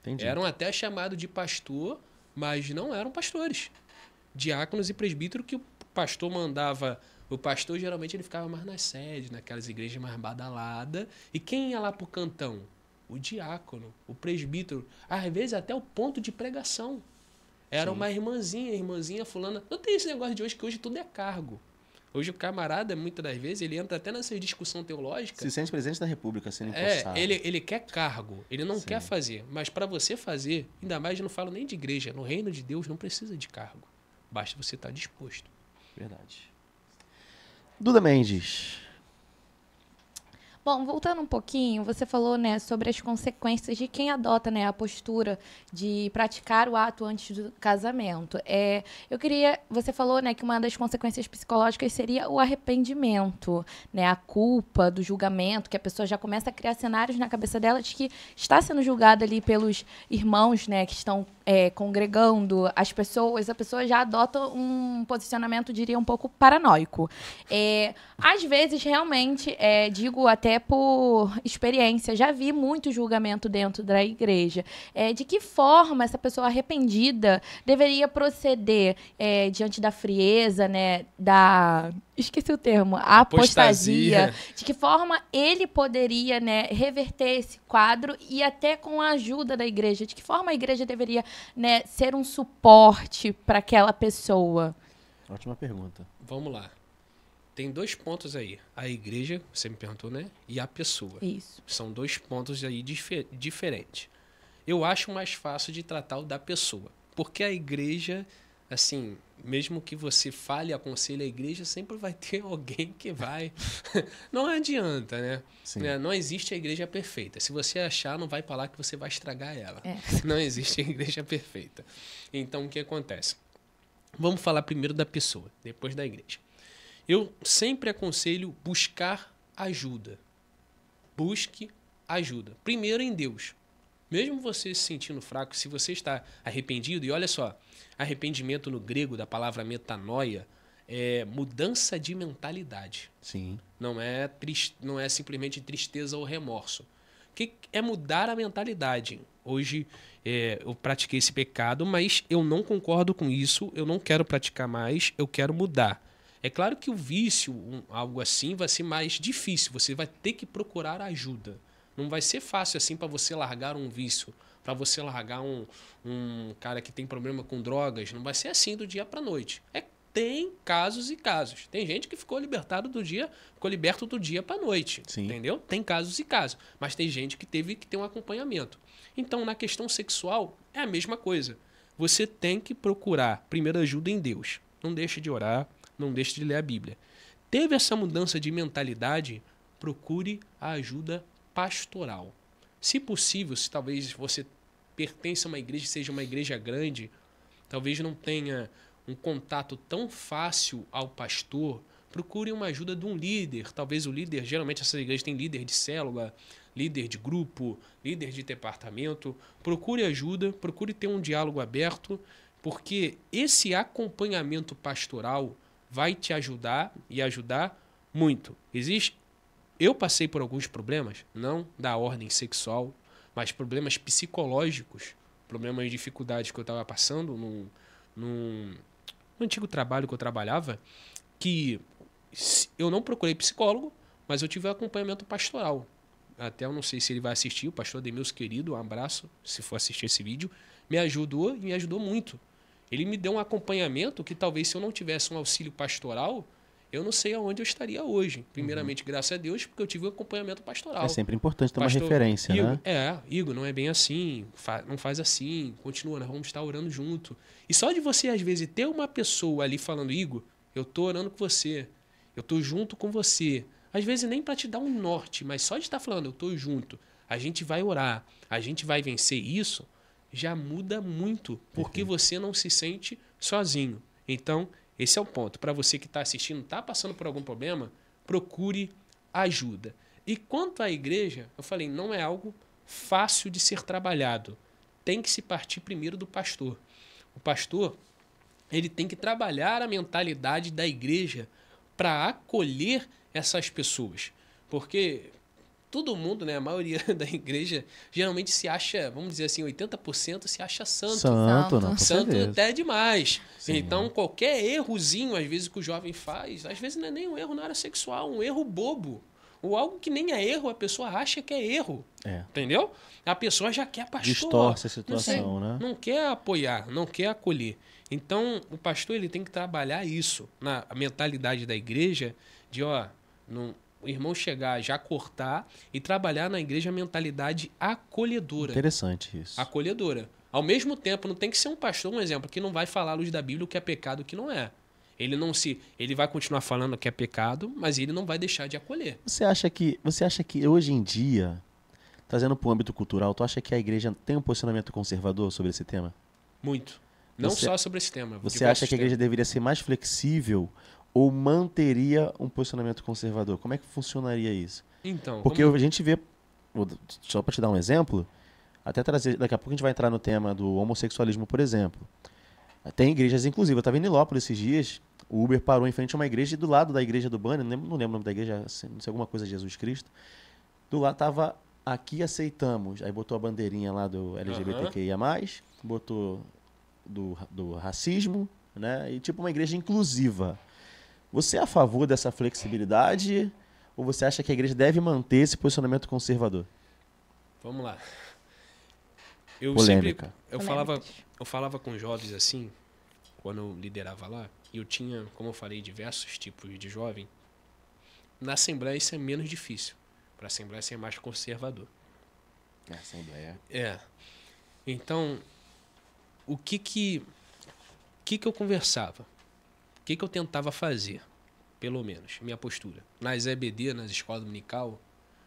Entendi. Eram até chamados de pastor, mas não eram pastores. Diáconos e presbíteros que o pastor mandava... O pastor, geralmente, ele ficava mais nas sedes, naquelas igrejas mais badaladas. E quem ia lá pro cantão? O diácono, o presbítero. Às vezes, até o ponto de pregação. Era Sim. uma irmãzinha fulana. Não tem esse negócio de hoje, que hoje tudo é cargo. Hoje o camarada, muitas das vezes, ele entra até nessa discussão teológica. Se sente presidente da república, sendo É, empossado. ele quer cargo, ele não Sim. quer fazer. Mas para você fazer, ainda mais eu não falo nem de igreja, no reino de Deus não precisa de cargo. Basta você estar disposto. Verdade. Duda Mendes. Bom, voltando um pouquinho, você falou, né, sobre as consequências de quem adota, né, a postura de praticar o ato antes do casamento. Você falou, né, que uma das consequências psicológicas seria o arrependimento, né, a culpa do julgamento, que a pessoa já começa a criar cenários na cabeça dela de que está sendo julgada ali pelos irmãos, né, que estão congregando as pessoas, a pessoa já adota um posicionamento, diria, um pouco paranoico. Às vezes, realmente, digo até por experiência, já vi muito julgamento dentro da igreja. De que forma essa pessoa arrependida deveria proceder diante da frieza, né, esqueci o termo, a apostasia. De que forma ele poderia, né, reverter esse quadro e até com a ajuda da igreja? De que forma a igreja deveria, né, ser um suporte para aquela pessoa? Ótima pergunta. Vamos lá. Tem 2 pontos aí. A igreja, você me perguntou, né? E a pessoa. Isso. São 2 pontos aí diferentes. Eu acho mais fácil de tratar o da pessoa. Porque a igreja, assim, mesmo que você fale e aconselhe a igreja, sempre vai ter alguém que vai... Não adianta, né? Sim. Não existe a igreja perfeita. Se você achar, não vai falar que você vai estragar ela. Não existe a igreja perfeita. Então, o que acontece? Vamos falar primeiro da pessoa, depois da igreja. Eu sempre aconselho buscar ajuda. Busque ajuda. Primeiro em Deus. Mesmo você se sentindo fraco, se você está arrependido, e olha só, arrependimento no grego, da palavra metanoia, é mudança de mentalidade. Sim. Não é simplesmente tristeza ou remorso. que é mudar a mentalidade. Hoje eu pratiquei esse pecado, mas eu não concordo com isso, eu não quero praticar mais, eu quero mudar. É claro que o vício, algo assim, vai ser mais difícil. Você vai ter que procurar ajuda. Não vai ser fácil assim para você largar um vício, para você largar um cara que tem problema com drogas. Não vai ser assim do dia para noite. Tem casos e casos. Tem gente que ficou liberto do dia para noite. Sim. Entendeu? Tem casos e casos. Mas tem gente que teve que ter um acompanhamento. Então, na questão sexual, é a mesma coisa. Você tem que procurar primeiro ajuda em Deus. Não deixe de orar. Não deixe de ler a Bíblia. Teve essa mudança de mentalidade, procure a ajuda pastoral. Se possível, se talvez você pertença a uma igreja, seja uma igreja grande, talvez não tenha um contato tão fácil ao pastor, procure uma ajuda de um líder. Talvez o líder, geralmente essa igreja tem líder de célula, líder de grupo, líder de departamento. Procure ajuda, procure ter um diálogo aberto, porque esse acompanhamento pastoral vai te ajudar e ajudar muito. Eu passei por alguns problemas, não da ordem sexual, mas problemas psicológicos, problemas de dificuldades que eu estava passando no antigo trabalho que eu trabalhava, que eu não procurei psicólogo, mas eu tive um acompanhamento pastoral. Até eu não sei se ele vai assistir, o pastor Demilson querido, um abraço, se for assistir esse vídeo, me ajudou e me ajudou muito. Ele me deu um acompanhamento que talvez se eu não tivesse um auxílio pastoral, eu não sei aonde eu estaria hoje. Primeiramente, graças a Deus, porque eu tive um acompanhamento pastoral. É sempre importante ter uma referência, Igor, né? Igor, não é bem assim, não faz assim, continua, nós vamos estar orando junto. E só de você, às vezes, ter uma pessoa ali falando, Igor, eu estou orando com você, eu estou junto com você. Às vezes nem para te dar um norte, mas só de estar falando, eu estou junto, a gente vai orar, a gente vai vencer isso, já muda muito, porque você não se sente sozinho. Então, esse é o ponto. Para você que está assistindo, está passando por algum problema, procure ajuda. E quanto à igreja, eu falei, não é algo fácil de ser trabalhado. Tem que se partir primeiro do pastor. O pastor, ele tem que trabalhar a mentalidade da igreja para acolher essas pessoas. Porque todo mundo, né, a maioria da igreja, geralmente se acha, vamos dizer assim, 80% se acha santo. Santo até é demais. Sim. Então, qualquer errozinho, às vezes, que o jovem faz, às vezes não é nem um erro na área sexual, um erro bobo. Ou algo que nem é erro, a pessoa acha que é erro. Entendeu? A pessoa já quer pastor. Distorce a situação, né? Não quer apoiar, não quer acolher. Então, o pastor ele tem que trabalhar isso, na mentalidade da igreja, de, o irmão chegar, já cortar e trabalhar na igreja a mentalidade acolhedora. Interessante isso. Acolhedora. Ao mesmo tempo, não tem que ser um pastor, um exemplo, que não vai falar à luz da Bíblia o que é pecado e o que não é. Ele vai continuar falando que é pecado, mas ele não vai deixar de acolher. Você acha que hoje em dia, trazendo para o âmbito cultural, tu acha que a igreja tem um posicionamento conservador sobre esse tema? Muito. Não só sobre esse tema. Você acha que a igreja deveria ser mais flexível ou manteria um posicionamento conservador? Como é que funcionaria isso? Então, porque a gente vê, só para te dar um exemplo, até trazer, daqui a pouco a gente vai entrar no tema do homossexualismo, por exemplo. Tem igrejas inclusivas. Eu estava em Nilópolis esses dias, o Uber parou em frente a uma igreja e do lado da igreja do banner, não lembro o nome da igreja, não sei, alguma coisa de Jesus Cristo, do lado estava aqui aceitamos, aí botou a bandeirinha lá do LGBTQIA+, botou do racismo, né? E tipo uma igreja inclusiva. Você é a favor dessa flexibilidade ou você acha que a igreja deve manter esse posicionamento conservador? Vamos lá. Polêmica. Eu falava com jovens assim, quando eu liderava lá, e eu tinha, como eu falei, diversos tipos de jovem. Na Assembleia isso é menos difícil. Para a Assembleia isso é mais conservador. A Assembleia. Então, o que eu conversava? O que eu tentava fazer, pelo menos, minha postura? Nas EBD, nas escolas dominical,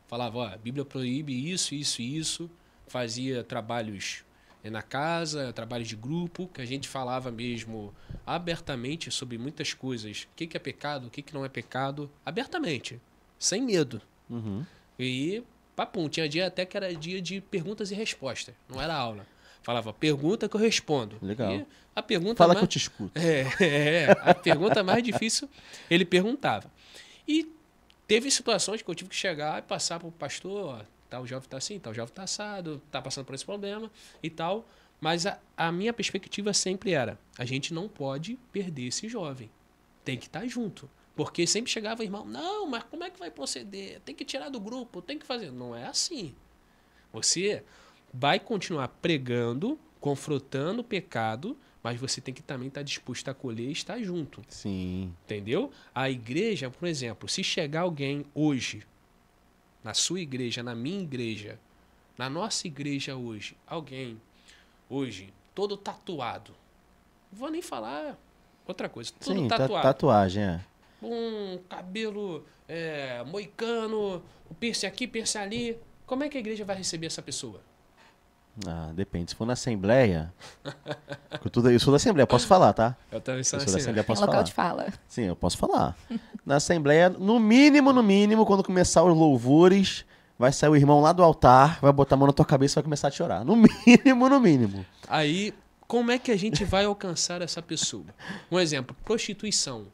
falava, a Bíblia proíbe isso, isso e isso. Fazia trabalhos na casa, trabalhos de grupo, que a gente falava mesmo abertamente sobre muitas coisas. O que é pecado, o que não é pecado, abertamente, sem medo. Uhum. E, papum, tinha dia até que era dia de perguntas e respostas, não era aula. Falava, pergunta que eu respondo. Legal. E a pergunta Fala que eu te escuto. A pergunta mais difícil, ele perguntava. E teve situações que eu tive que chegar e passar para o pastor, tal jovem está assim, tal jovem está assado, está passando por esse problema e tal. Mas a minha perspectiva sempre era, a gente não pode perder esse jovem. Tem que estar junto. Porque sempre chegava o irmão, não, mas como é que vai proceder? Tem que tirar do grupo, tem que fazer. Não é assim. Você vai continuar pregando, confrontando o pecado, mas você tem que também estar disposto a acolher e estar junto. Sim. Entendeu? A igreja, por exemplo, se chegar alguém hoje, na sua igreja, na minha igreja, na nossa igreja hoje, alguém hoje, todo tatuado, não vou nem falar outra coisa, todo Sim, tatuado. tatuagem, é. Um cabelo moicano, o piercing aqui, piercing ali. Como é que a igreja vai receber essa pessoa? Ah, depende. Se for na Assembleia. Eu sou da Assembleia, posso falar, tá? Eu também Eu sou sou da assim. Assembleia, Tem posso local falar. de fala. Sim, eu posso falar. Na Assembleia, no mínimo, quando começar os louvores, vai sair o irmão lá do altar, vai botar a mão na tua cabeça e vai começar a chorar. No mínimo. Aí, como é que a gente vai alcançar essa pessoa? Um exemplo, prostituição.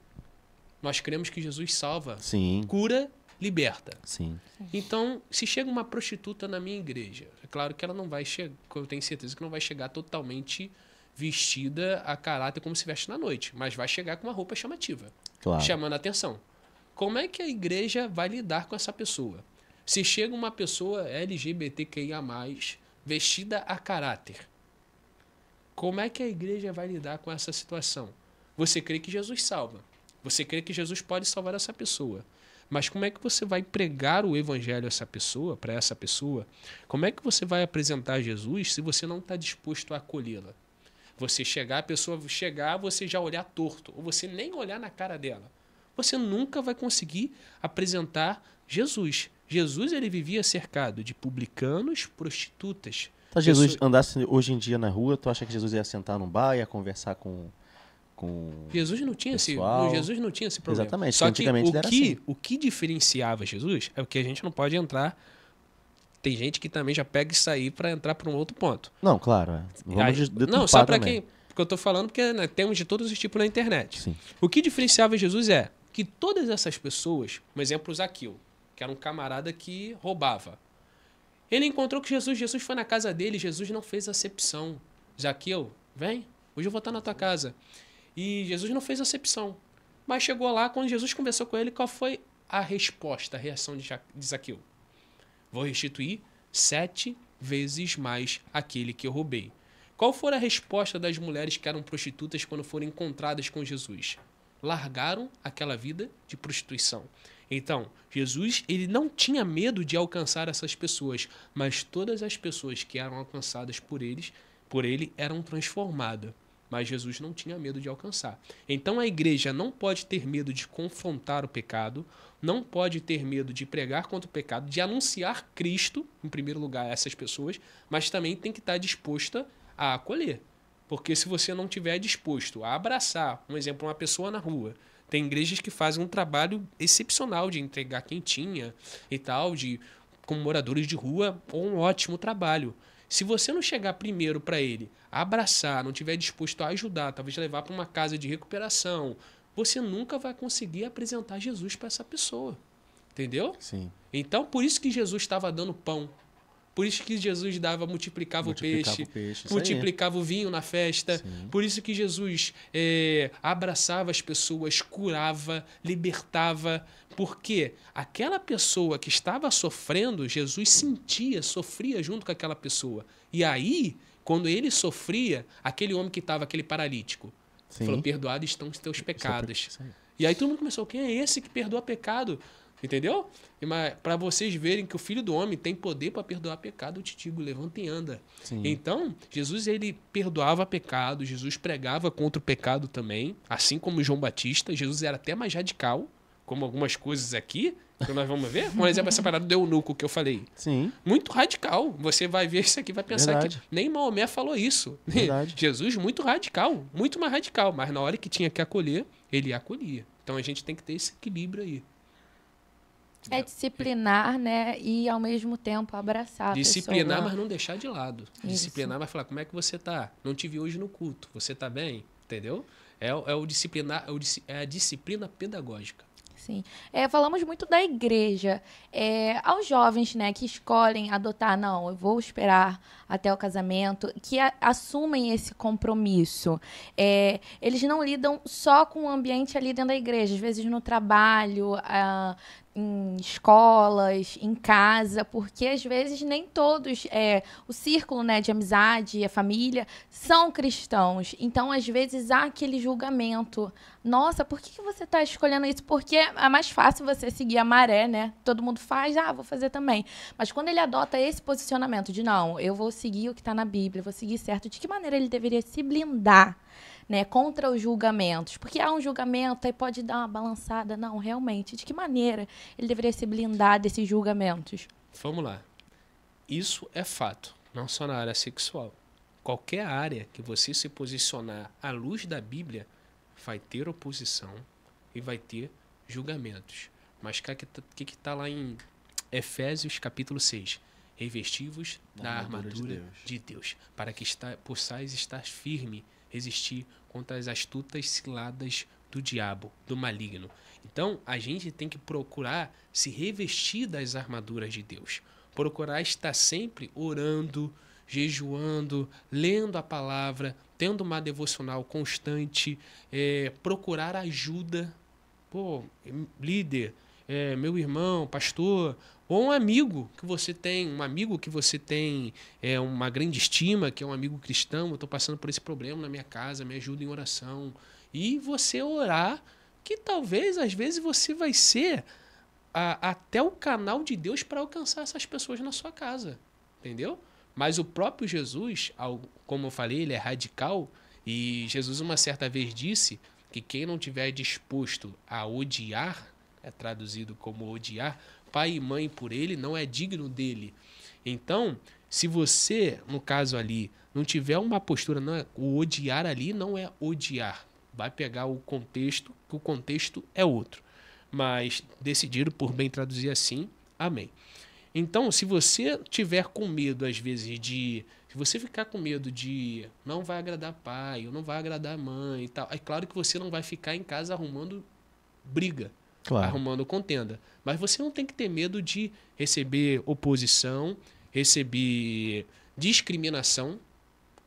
Nós cremos que Jesus salva, Sim, cura, liberta. sim. Então, se chega uma prostituta na minha igreja, é claro que ela não vai chegar, eu tenho certeza que não vai chegar totalmente vestida a caráter como se veste na noite, mas vai chegar com uma roupa chamativa, Claro. chamando a atenção. Como é que a igreja vai lidar com essa pessoa? Se chega uma pessoa LGBTQIA+, vestida a caráter, como é que a igreja vai lidar com essa situação? Você crê que Jesus salva. Você crê que Jesus pode salvar essa pessoa. Mas como é que você vai pregar o evangelho a essa pessoa, para essa pessoa? Como é que você vai apresentar Jesus se você não está disposto a acolhê-la? Você chegar, a pessoa chegar, você já olhar torto, ou você nem olhar na cara dela. Você nunca vai conseguir apresentar Jesus. Jesus, ele vivia cercado de publicanos, prostitutas. Se Jesus andasse hoje em dia na rua, tu acha que Jesus ia sentar num bar, ia conversar com Jesus não tinha pessoal? Jesus não tinha esse problema. Exatamente, Só que antigamente era assim. o que diferenciava Jesus é o que a gente não pode entrar. Tem gente que também já pega isso aí para entrar para um outro ponto. Não, claro. Vamos Não, só para também. quem. Porque eu tô falando porque né, temos de todos os tipos na internet. Sim. O que diferenciava Jesus é que todas essas pessoas, um exemplo, Zaqueu, que era um camarada que roubava. Ele encontrou com Jesus foi na casa dele, Jesus não fez acepção. Zaqueu, vem, hoje eu vou estar na tua casa. E Jesus não fez acepção. Mas chegou lá, quando Jesus conversou com ele, qual foi a resposta, a reação de Zaqueu? Vou restituir 7 vezes mais aquele que eu roubei. Qual foi a resposta das mulheres que eram prostitutas quando foram encontradas com Jesus? Largaram aquela vida de prostituição. Então, Jesus ele não tinha medo de alcançar essas pessoas, mas todas as pessoas que eram alcançadas por ele eram transformadas. Mas Jesus não tinha medo de alcançar. Então a igreja não pode ter medo de confrontar o pecado, não pode ter medo de pregar contra o pecado, de anunciar Cristo, em primeiro lugar, a essas pessoas, mas também tem que estar disposta a acolher. Porque se você não estiver disposto a abraçar, um exemplo, uma pessoa na rua, tem igrejas que fazem um trabalho excepcional de entregar quentinha e tal, com moradores de rua, um ótimo trabalho. Se você não chegar primeiro para ele, abraçar, não estiver disposto a ajudar, talvez levar para uma casa de recuperação, você nunca vai conseguir apresentar Jesus para essa pessoa. Entendeu? Sim. Então, por isso que Jesus estava dando pão. Por isso que Jesus multiplicava o peixe, multiplicava o vinho na festa. Sim. Por isso que Jesus abraçava as pessoas, curava, libertava. Porque aquela pessoa que estava sofrendo, Jesus sofria junto com aquela pessoa. E aí, quando ele sofria, aquele homem que estava, aquele paralítico, Sim. falou, perdoados estão os teus pecados. E aí todo mundo começou, quem é esse que perdoa pecado? Entendeu? Para vocês verem que o Filho do Homem tem poder para perdoar pecado, eu te digo, levanta e anda. Sim. Então, Jesus ele perdoava pecado, Jesus pregava contra o pecado também, assim como João Batista. Jesus era até mais radical, como algumas coisas aqui, que nós vamos ver. Por exemplo, essa parada do eunuco que eu falei. Sim. Muito radical. Você vai ver isso aqui e vai pensar Verdade. que nem Maomé falou isso. Verdade. Jesus muito radical, muito mais radical, mas na hora que tinha que acolher, ele acolhia. Então a gente tem que ter esse equilíbrio aí. É disciplinar, né? E ao mesmo tempo abraçar a Disciplinar, pessoa. mas não deixar de lado. Isso. Disciplinar, mas falar, como é que você tá? Não te vi hoje no culto. Você tá bem? Entendeu? É o disciplinar, é a disciplina pedagógica. Sim. Falamos muito da igreja. Aos jovens, né, que escolhem adotar, não, eu vou esperar até o casamento, que assumem esse compromisso. Eles não lidam só com o ambiente ali dentro da igreja, às vezes no trabalho, em escolas, em casa, porque às vezes nem todos, o círculo, né, de amizade, a família, são cristãos. Então, às vezes, há aquele julgamento. Nossa, por que você está escolhendo isso? Porque é mais fácil você seguir a maré, né? Todo mundo faz, vou fazer também. Mas quando ele adota esse posicionamento de, não, eu vou seguir o que está na Bíblia, vou seguir certo, de que maneira ele deveria se blindar, né, contra os julgamentos? Porque há um julgamento, aí pode dar uma balançada. Não, realmente, de que maneira ele deveria se blindar desses julgamentos? Vamos lá. Isso é fato, não só na área sexual. Qualquer área que você se posicionar à luz da Bíblia, vai ter oposição e vai ter julgamentos. Mas o que está lá em Efésios capítulo 6? Revestivos da armadura de Deus, para que possais estar firme, resistir contra as astutas ciladas do diabo, do maligno. Então, a gente tem que procurar se revestir das armaduras de Deus. Procurar estar sempre orando, jejuando, lendo a palavra, tendo uma devocional constante, procurar ajuda. Pô, líder, meu irmão, pastor, ou um amigo que você tem, uma grande estima, que é um amigo cristão, eu estou passando por esse problema na minha casa, me ajuda em oração. E você orar, que talvez, às vezes, você vai ser até o canal de Deus para alcançar essas pessoas na sua casa. Entendeu? Mas o próprio Jesus, como eu falei, ele é radical, e Jesus uma certa vez disse que quem não tiver disposto a odiar, é traduzido como odiar, pai e mãe por ele, não é digno dele. Então, se você, no caso ali, não tiver uma postura, o odiar ali não é odiar. Vai pegar o contexto, que o contexto é outro. Mas decidiram por bem traduzir assim, amém. Então, se você tiver com medo, às vezes, se você ficar com medo de não vai agradar pai, ou não vai agradar mãe e tal, é claro que você não vai ficar em casa arrumando briga, claro, arrumando contenda. Mas você não tem que ter medo de receber oposição, receber discriminação,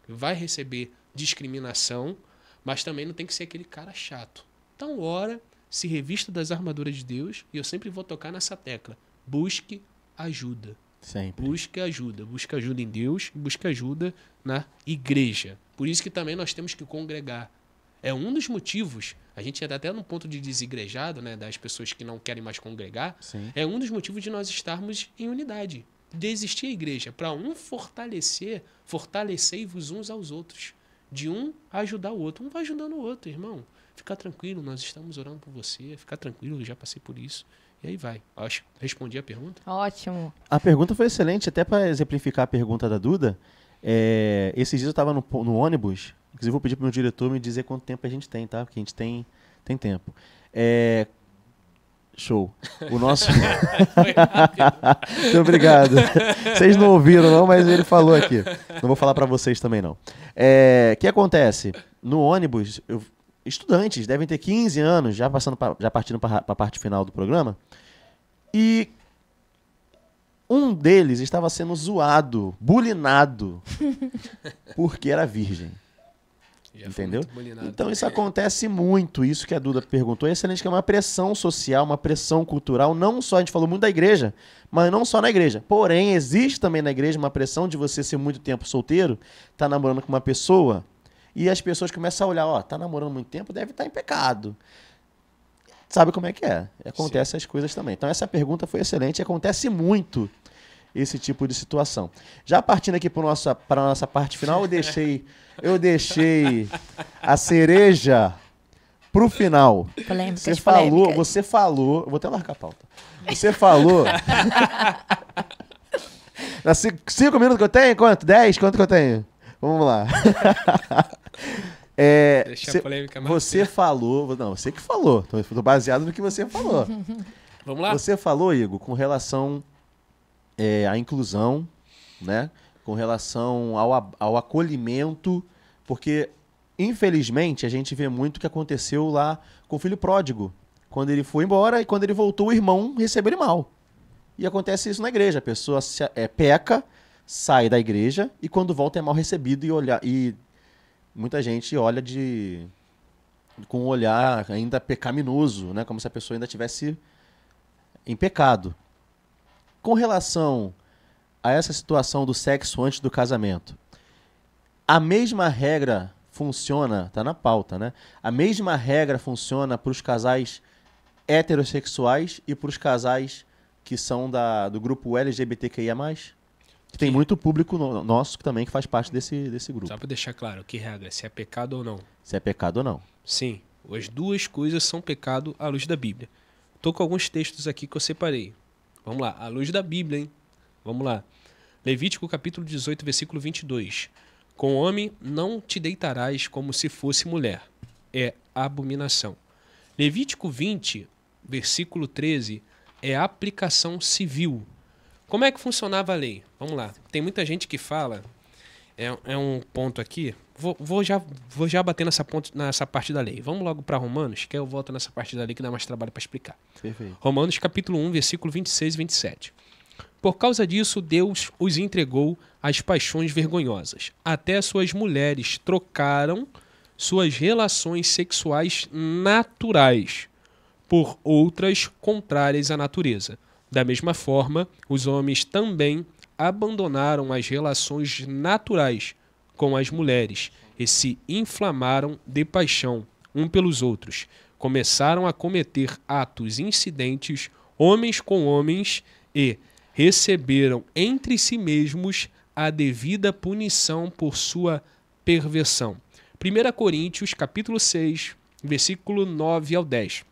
vai receber discriminação, mas também não tem que ser aquele cara chato. Então, ora, se revista das armaduras de Deus, e eu sempre vou tocar nessa tecla. Busque ajuda. Sempre. Busque ajuda em Deus, busque ajuda na igreja. Por isso que também nós temos que congregar. É um dos motivos, a gente até no ponto de desigrejado, né, das pessoas que não querem mais congregar, sim, é um dos motivos de nós estarmos em unidade. De existir a igreja, para um fortalecei-vos uns aos outros. De um ajudar o outro. Um vai ajudando o outro, irmão. Fica tranquilo, nós estamos orando por você. Fica tranquilo, eu já passei por isso. E aí vai. Acho que respondi a pergunta. Ótimo. A pergunta foi excelente, até para exemplificar a pergunta da Duda. Esses dias eu estava no ônibus, inclusive vou pedir para o meu diretor me dizer quanto tempo a gente tem, tá? Porque a gente tem tempo. Show. O nosso... Muito obrigado. Vocês não ouviram não, mas ele falou aqui. Não vou falar para vocês também não. O que acontece? No ônibus, estudantes devem ter 15 anos, já partindo para a parte final do programa, e um deles estava sendo zoado, bulinado, porque era virgem. Já entendeu? Então isso acontece muito, isso que a Duda perguntou. É excelente, que é uma pressão social, uma pressão cultural, não só, a gente falou muito da igreja, mas não só na igreja. Porém, existe também na igreja uma pressão de você ser muito tempo solteiro, tá namorando com uma pessoa, e as pessoas começam a olhar, tá namorando muito tempo, deve estar em pecado. Sabe como é que é? Acontece as coisas também. Então essa pergunta foi excelente, acontece muito esse tipo de situação. Já partindo aqui para a nossa parte final, eu deixei a cereja pro final. Você falou, vou até marcar a pauta. Você falou. 5 minutos que eu tenho? Quanto? 10? Quanto que eu tenho? Vamos lá. Deixa a polêmica mais. Você falou. Não, você que falou. Tô baseado no que você falou. Vamos lá? Você falou, Igor, com relação à inclusão, né? Com relação ao acolhimento, porque, infelizmente, a gente vê muito o que aconteceu lá com o filho pródigo, quando ele foi embora e quando ele voltou, o irmão recebeu ele mal. E acontece isso na igreja. A pessoa peca, sai da igreja e quando volta é mal recebido e muita gente olha com um olhar ainda pecaminoso, né? Como se a pessoa ainda estivesse em pecado. Com relação a essa situação do sexo antes do casamento, a mesma regra funciona, tá na pauta, né? A mesma regra funciona para os casais heterossexuais e para os casais que são do grupo LGBTQIA+. Tem muito público nosso também que faz parte desse grupo. Só para deixar claro, que regra? Se é pecado ou não? Se é pecado ou não. Sim, as duas coisas são pecado à luz da Bíblia. Estou com alguns textos aqui que eu separei. Vamos lá, à luz da Bíblia, hein? Vamos lá. Levítico capítulo 18, versículo 22. Com homem não te deitarás como se fosse mulher. É abominação. Levítico 20, versículo 13, é aplicação civil. Como é que funcionava a lei? Vamos lá. Tem muita gente que fala, é um ponto aqui, vou já bater nessa parte da lei. Vamos logo para Romanos, que aí eu volto nessa parte da lei que dá mais trabalho para explicar. Perfeito. Romanos capítulo 1, versículo 26 e 27. Por causa disso, Deus os entregou às paixões vergonhosas. Até suas mulheres trocaram suas relações sexuais naturais por outras contrárias à natureza. Da mesma forma, os homens também abandonaram as relações naturais com as mulheres e se inflamaram de paixão um pelos outros. Começaram a cometer atos incidentes, homens com homens, e receberam entre si mesmos a devida punição por sua perversão. 1 Coríntios, capítulo 6, versículo 9 ao 10.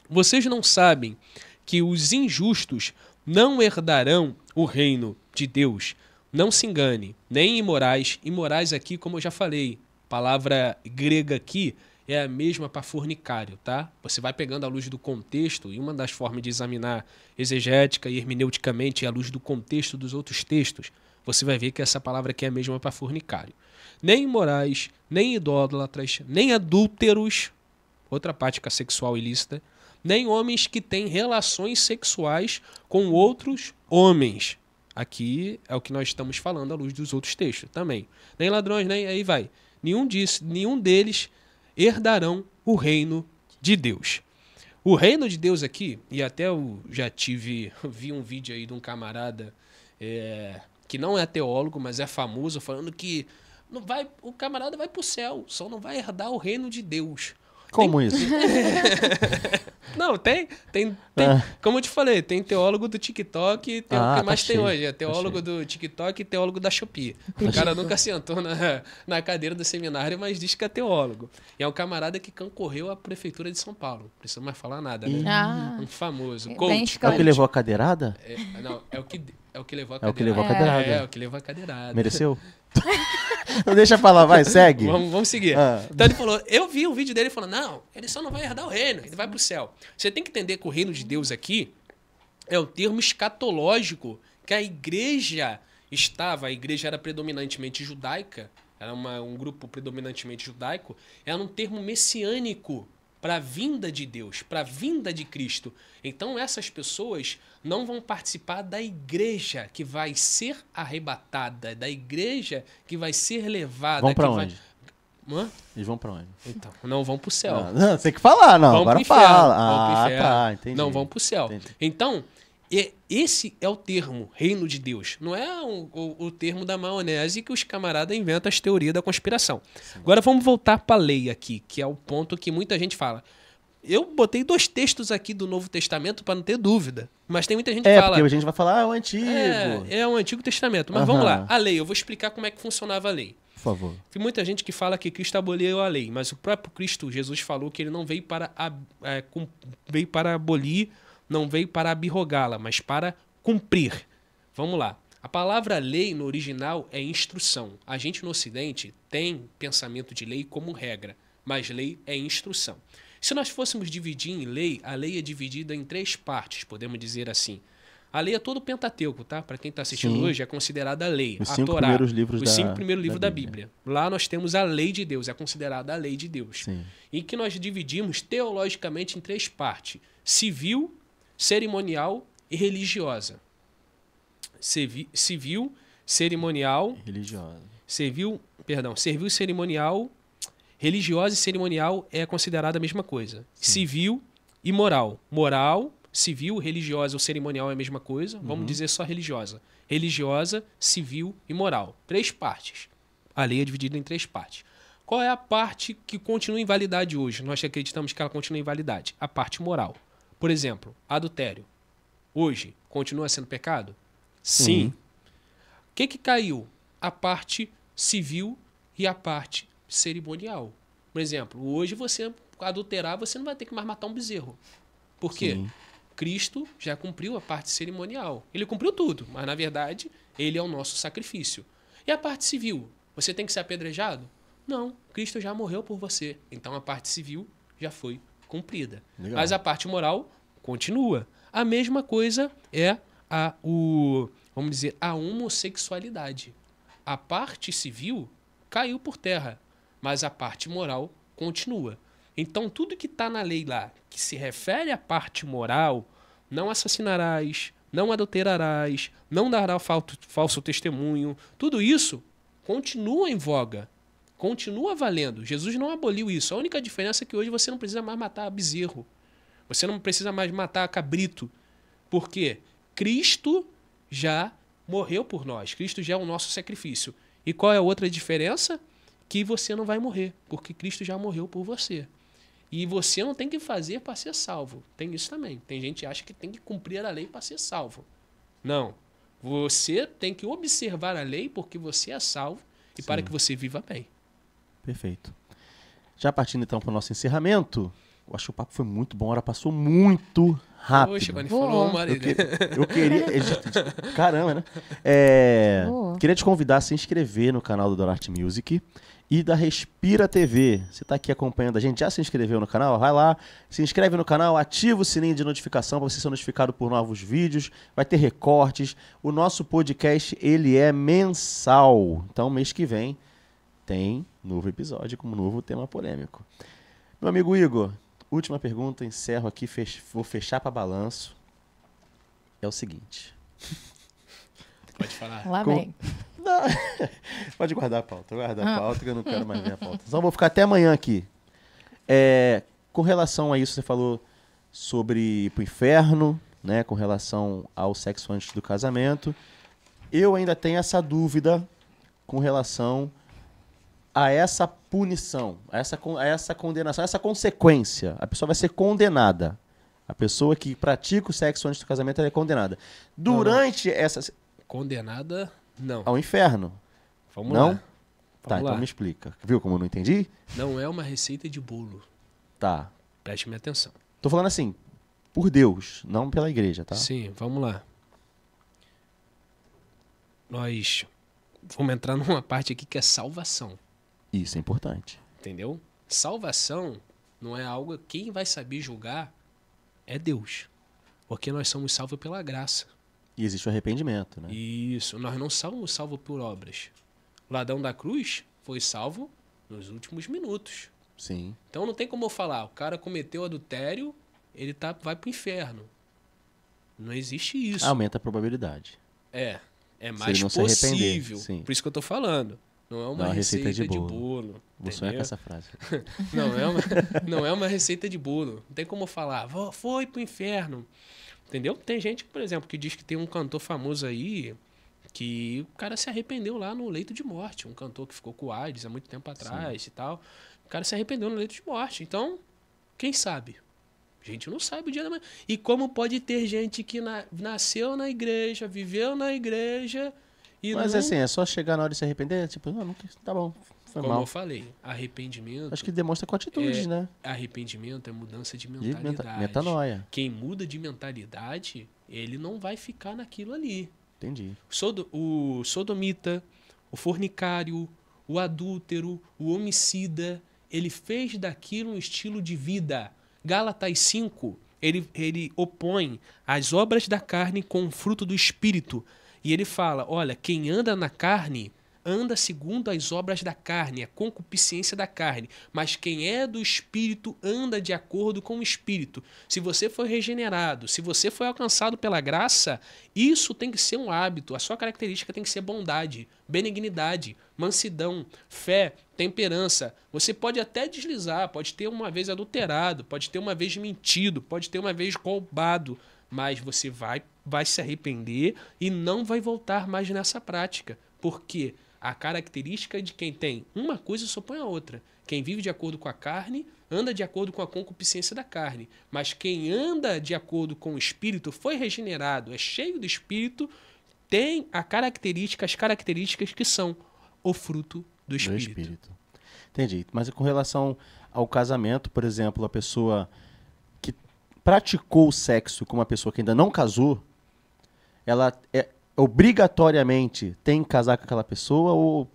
Vocês não sabem que os injustos não herdarão o reino de Deus? Não se engane, nem imorais. Imorais aqui, como eu já falei, palavra grega aqui é a mesma para fornicário, tá? Você vai pegando a luz do contexto, e uma das formas de examinar exegética e hermeneuticamente é a luz do contexto dos outros textos, você vai ver que essa palavra aqui é a mesma para fornicário. Nem imorais, nem idólatras, nem adúlteros, outra prática sexual ilícita, nem homens que têm relações sexuais com outros homens. Aqui é o que nós estamos falando à luz dos outros textos também. Nem ladrões, nem aí vai. Nenhum deles herdarão o reino de Deus. O reino de Deus aqui, e até eu já vi um vídeo aí de um camarada que não é teólogo, mas é famoso, falando que o camarada vai para o céu, só não vai herdar o reino de Deus. Como isso? Não, tem como eu te falei, tem teólogo do TikTok, tem o que mais tem hoje, é teólogo do TikTok e teólogo da Shopee. O cara nunca sentou na cadeira do seminário, mas diz que é teólogo. E é um camarada que concorreu à prefeitura de São Paulo. Não precisa mais falar nada, né? Um famoso. Coach. É o que levou a cadeirada? Não, é o que levou a cadeirada. É o que levou a cadeirada. É o que levou a cadeirada. Mereceu? Não deixa falar, vai, segue. Vamos seguir. Então ele falou, eu vi o vídeo dele falando, não, ele só não vai herdar o reino, ele vai pro céu. Você tem que entender que o reino de Deus aqui é o termo escatológico que a igreja era predominantemente judaica, era um grupo predominantemente judaico, era um termo messiânico para a vinda de Deus, para a vinda de Cristo. Então essas pessoas não vão participar da igreja que vai ser arrebatada, da igreja que vai ser levada. Vão para onde? Eles vão para onde? Então, não vão para o céu. Não, tem que falar, não. Vão agora pro inferno, fala. vão pro inferno. Tá, entendi. Não vão para o céu. Entendi. Então, esse é o termo, reino de Deus. Não é o termo da maionese que os camaradas inventam as teorias da conspiração. Sim. Agora vamos voltar para a lei aqui, que é o ponto que muita gente fala. Eu botei 2 textos aqui do Novo Testamento para não ter dúvida. Mas tem muita gente que fala... porque a gente vai falar, o Antigo. É o Antigo Testamento. Mas vamos lá. A lei, eu vou explicar como é que funcionava a lei. Por favor. Tem muita gente que fala que Cristo aboliu a lei. Mas o próprio Cristo, Jesus, falou que ele não veio veio para abolir, não veio para abrogá-la, mas para cumprir. Vamos lá. A palavra lei no original é instrução. A gente no Ocidente tem pensamento de lei como regra, mas lei é instrução. Se nós fôssemos dividir em lei, a lei é dividida em 3 partes, podemos dizer assim. A lei é todo o Pentateuco, tá? Para quem está assistindo Sim. hoje, é considerada a lei. Os a 5 Torá, primeiros livros os da 5 primeiros livros da Bíblia. Bíblia. Lá nós temos a lei de Deus, é considerada a lei de Deus. Sim. E que nós dividimos teologicamente em 3 partes: civil, cerimonial e religiosa. Civil, cerimonial, Religiosa. servil, cerimonial, religiosa e cerimonial é considerada a mesma coisa. Civil e moral. Moral, civil, religiosa ou cerimonial é a mesma coisa. Vamos dizer só religiosa. Religiosa, civil e moral. 3 partes. A lei é dividida em 3 partes. Qual é a parte que continua em validade hoje? Nós acreditamos que ela continua em validade. A parte moral. Por exemplo, adultério. Hoje, continua sendo pecado? Sim. O que caiu? A parte civil e a parte cerimonial. Por exemplo, hoje você adulterar, você não vai ter que mais matar um bezerro. Por quê? Sim. Cristo já cumpriu a parte cerimonial. Ele cumpriu tudo, mas na verdade ele é o nosso sacrifício. E a parte civil? Você tem que ser apedrejado? Não, Cristo já morreu por você. Então a parte civil já foi cumprida. Legal. Mas a parte moral continua. A mesma coisa é vamos dizer, a homossexualidade. A parte civil caiu por terra, mas a parte moral continua. Então, tudo que está na lei lá, que se refere à parte moral, não assassinarás, não adulterarás, não dará falso testemunho, tudo isso continua em voga, continua valendo. Jesus não aboliu isso. A única diferença é que hoje você não precisa mais matar bezerro. Você não precisa mais matar cabrito. Por quê? Cristo já morreu por nós. Cristo já é o nosso sacrifício. E qual é a outra diferença? Que você não vai morrer, porque Cristo já morreu por você. E você não tem que fazer para ser salvo. Tem isso também. Tem gente que acha que tem que cumprir a lei para ser salvo. Não. Você tem que observar a lei porque você é salvo e para que você viva bem. Perfeito. Já partindo então para o nosso encerramento, eu acho que o papo foi muito bom, a hora passou muito rápido. Poxa, quando ele falou uma Eu queria... Caramba, né? Queria te convidar a se inscrever no canal do Donart Music e da Respira TV. Você está aqui acompanhando a gente, já se inscreveu no canal? Vai lá, se inscreve no canal, ativa o sininho de notificação para você ser notificado por novos vídeos. Vai ter recortes. O nosso podcast, ele é mensal. Então, mês que vem tem novo episódio com um novo tema polêmico. Meu amigo Igor, última pergunta, encerro aqui, vou fechar para balanço. É o seguinte. Pode falar. Lá vem. Não. Pode guardar a pauta, que eu não quero mais ver a pauta. Então vou ficar até amanhã aqui. Com relação a isso, você falou sobre ir pro inferno, né? Com relação ao sexo antes do casamento. Eu ainda tenho essa dúvida com relação a essa punição, a essa condenação, a essa consequência. A pessoa vai ser condenada. A pessoa que pratica o sexo antes do casamento ela é condenada. Durante essa... Condenada, não. Ao inferno. Vamos não? lá. Tá, Vamos lá. então me explica. Viu como eu não entendi? Não é uma receita de bolo. Tá. Preste minha atenção. Tô falando assim, por Deus, não pela igreja, tá? Sim, vamos lá. Nós vamos entrar numa parte aqui que é salvação. Isso é importante. Entendeu? Salvação não é algo... Quem vai saber julgar é Deus. Porque nós somos salvos pela graça. E existe o arrependimento, né? Isso. Nós não somos salvos por obras. O ladrão da cruz foi salvo nos últimos minutos. Sim. Então não tem como eu falar, o cara cometeu adultério, ele vai pro inferno. Não existe isso. Aumenta a probabilidade. É mais não se arrepender, possível. sim. Por isso que eu tô falando. Não é uma receita de bolo. Vou sonhar com essa frase. Não é uma receita de bolo. Não tem como eu falar, foi pro inferno. Entendeu? Tem gente, por exemplo, que diz que tem um cantor famoso aí que o cara se arrependeu lá no leito de morte. Um cantor que ficou com AIDS há muito tempo atrás e tal. O cara se arrependeu no leito de morte. Então, quem sabe? A gente não sabe o dia da manhã. E como pode ter gente que nasceu na igreja, viveu na igreja e Mas não... assim, é só chegar na hora de se arrepender? Tipo, não, tá bom, foi Como mal. eu falei, arrependimento... Acho que demonstra com atitude, né? Arrependimento é mudança de De mentalidade. metanoia. Quem muda de mentalidade, ele não vai ficar naquilo ali. Entendi. O sodomita, o fornicário, o adúltero, o homicida, ele fez daquilo um estilo de vida. Gálatas 5, ele opõe as obras da carne com o fruto do Espírito. E ele fala, olha, quem anda na carne anda segundo as obras da carne, a concupiscência da carne. Mas quem é do Espírito anda de acordo com o Espírito. Se você foi regenerado, se você foi alcançado pela graça, isso tem que ser um hábito. A sua característica tem que ser bondade, benignidade, mansidão, fé, temperança. Você pode até deslizar, pode ter uma vez adulterado, pode ter uma vez mentido, pode ter uma vez roubado, mas você vai se arrepender e não vai voltar mais nessa prática. Porque a característica de quem tem uma coisa se opõe à outra. Quem vive de acordo com a carne, anda de acordo com a concupiscência da carne. Mas quem anda de acordo com o Espírito, foi regenerado, é cheio do Espírito, tem as características que são o fruto do Espírito. Entendi. Mas com relação ao casamento, por exemplo, a pessoa que praticou o sexo com uma pessoa que ainda não casou, ela obrigatoriamente tem que casar com aquela pessoa ou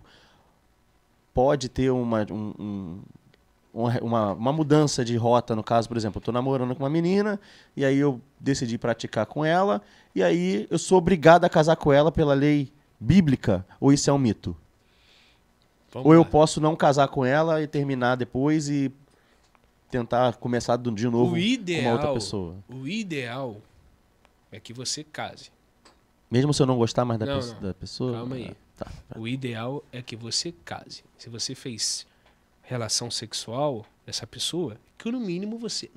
pode ter uma mudança de rota? No caso, por exemplo, eu estou namorando com uma menina e aí eu decidi praticar com ela e aí eu sou obrigado a casar com ela pela lei bíblica, ou isso é um mito? Ou eu posso não casar com ela e terminar depois e tentar começar de novo com uma outra pessoa? O ideal é que você case. Mesmo se eu não gostar mais da pessoa? Calma aí. Tá. O ideal é que você case. Se você fez relação sexual dessa pessoa, que no mínimo você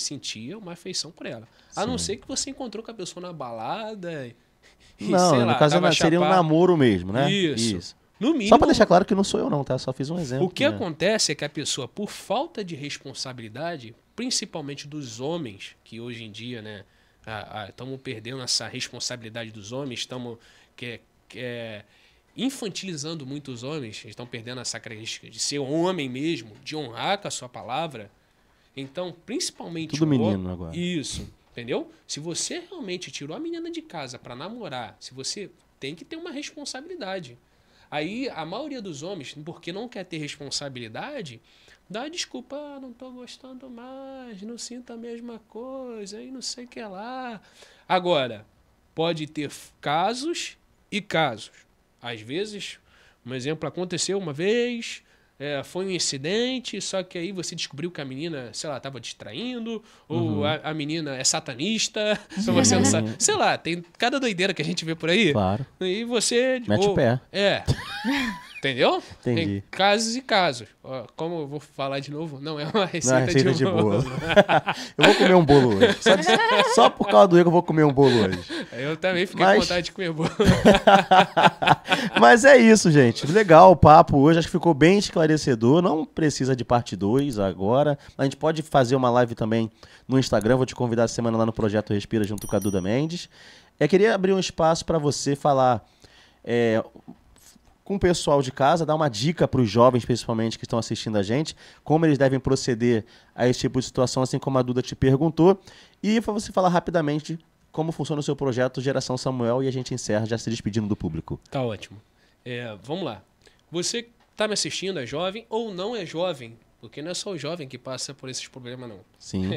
sentia uma afeição por ela. A não ser que você encontrou com a pessoa na balada e não, sei lá, no caso seria um namoro mesmo, né? Isso. No mínimo, só para deixar claro que não sou eu não, tá? Só fiz um exemplo. O que acontece é que a pessoa, por falta de responsabilidade, principalmente dos homens, que hoje em dia, né, estamos perdendo essa responsabilidade dos homens, estamos infantilizando muito os homens, estão perdendo essa característica de ser homem mesmo, de honrar com a sua palavra. Então, principalmente tudo menino agora. Isso, entendeu? Se você realmente tirou a menina de casa para namorar, se você tem que ter uma responsabilidade. Aí, a maioria dos homens, porque não quer ter responsabilidade, dá desculpa, não tô gostando mais, não sinto a mesma coisa, e não sei o que lá. Agora, pode ter casos e casos. Às vezes, um exemplo, aconteceu uma vez, foi um incidente, só que aí você descobriu que a menina, sei lá, estava distraindo, ou a menina é satanista, ou você não sabe. Sei lá, tem cada doideira que a gente vê por aí. Claro. E você... mete o pé. Entendeu? Entendi. Tem casos e casos. Ó, como eu vou falar de novo, não é uma receita, não é receita de bolo. Eu vou comer um bolo hoje. Só por causa do erro eu vou comer um bolo hoje. Eu também fiquei com vontade de comer bolo. Mas é isso, gente. Legal o papo hoje. Acho que ficou bem esclarecedor. Não precisa de parte 2 agora. A gente pode fazer uma live também no Instagram. Vou te convidar essa semana lá no Projeto Respira junto com a Duda Mendes. Eu queria abrir um espaço para você falar... com o pessoal de casa, dar uma dica para os jovens, principalmente, que estão assistindo a gente, como eles devem proceder a esse tipo de situação, assim como a Duda te perguntou, e para você falar rapidamente como funciona o seu projeto Geração Samuel, e a gente encerra já se despedindo do público. Tá ótimo. Vamos lá. Você está me assistindo, é jovem ou não é jovem, porque não é só o jovem que passa por esses problemas, não. Sim.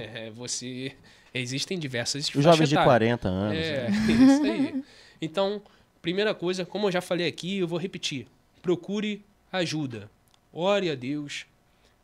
Existem diversas os jovens de 40 anos. Isso aí. Então... primeira coisa, como eu já falei aqui, eu vou repetir. Procure ajuda. Ore a Deus.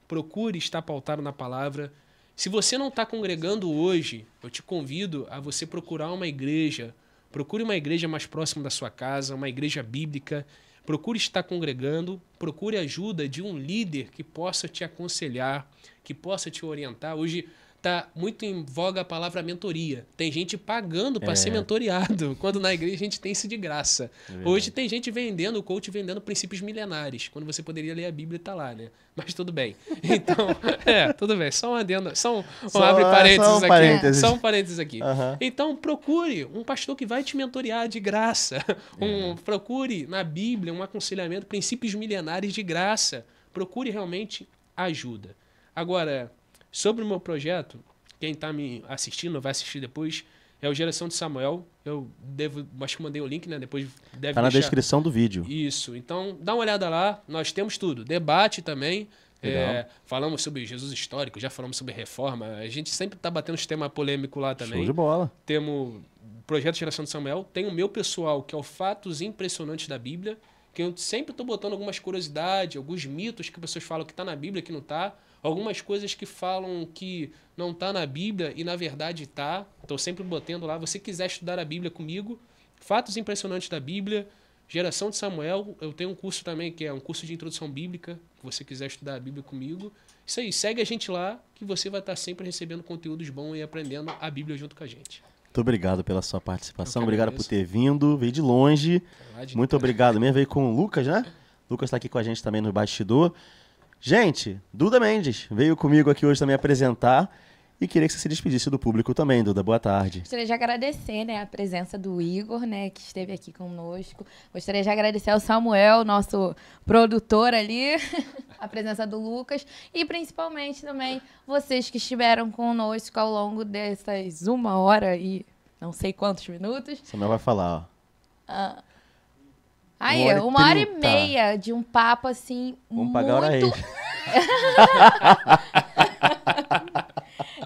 Procure estar pautado na palavra. Se você não está congregando hoje, eu te convido a você procurar uma igreja. Procure uma igreja mais próxima da sua casa, uma igreja bíblica. Procure estar congregando. Procure ajuda de um líder que possa te aconselhar, que possa te orientar. Hoje... tá muito em voga a palavra mentoria. Tem gente pagando para ser mentoriado, quando na igreja a gente tem isso de graça. Hoje tem gente vendendo, o coach vendendo princípios milenares, quando você poderia ler a Bíblia e tá lá, né? Mas tudo bem. Então, tudo bem. Só um adendo, abre parênteses aqui. Só um parênteses aqui. Então, procure um pastor que vai te mentorear de graça. Procure na Bíblia um aconselhamento, princípios milenares de graça. Procure realmente ajuda. Agora... sobre o meu projeto, quem está me assistindo, vai assistir depois, é o Geração de Samuel. Acho que mandei o link, né? Depois deve tá na descrição do vídeo. Isso. Então, dá uma olhada lá. Nós temos tudo. Debate também. Legal. Falamos sobre Jesus histórico, já falamos sobre reforma. A gente sempre tá batendo os temas polêmicos lá também. Show de bola. Temos o Projeto Geração de Samuel. Tem o meu pessoal, que é o Fatos Impressionantes da Bíblia, que eu sempre tô botando algumas curiosidades, alguns mitos que pessoas falam que tá na Bíblia, que não tá. Algumas coisas que falam que não tá na Bíblia e na verdade tá. Tô sempre botando lá. Se você quiser estudar a Bíblia comigo, Fatos Impressionantes da Bíblia, Geração de Samuel. Eu tenho um curso também, que é um curso de introdução bíblica. Se você quiser estudar a Bíblia comigo. Isso aí, segue a gente lá, que você vai estar sempre recebendo conteúdos bons e aprendendo a Bíblia junto com a gente. Muito obrigado pela sua participação. Eu que Obrigado por agradeço. ter vindo. Veio de longe. Lá de- Muito obrigado mesmo. Veio com o Lucas, né? Lucas tá aqui com a gente também no bastidor. Gente, Duda Mendes veio comigo aqui hoje também apresentar. E queria que você se despedisse do público também, Duda. Boa tarde. Gostaria de agradecer, né, a presença do Igor, né, que esteve aqui conosco. Gostaria de agradecer ao Samuel, nosso produtor ali, a presença do Lucas e principalmente também vocês que estiveram conosco ao longo dessas 1h e não sei quantos minutos. Samuel vai falar, ó. Aí, 1h e 1h30 30. de um papo assim Vamos pagar a hora muito extra.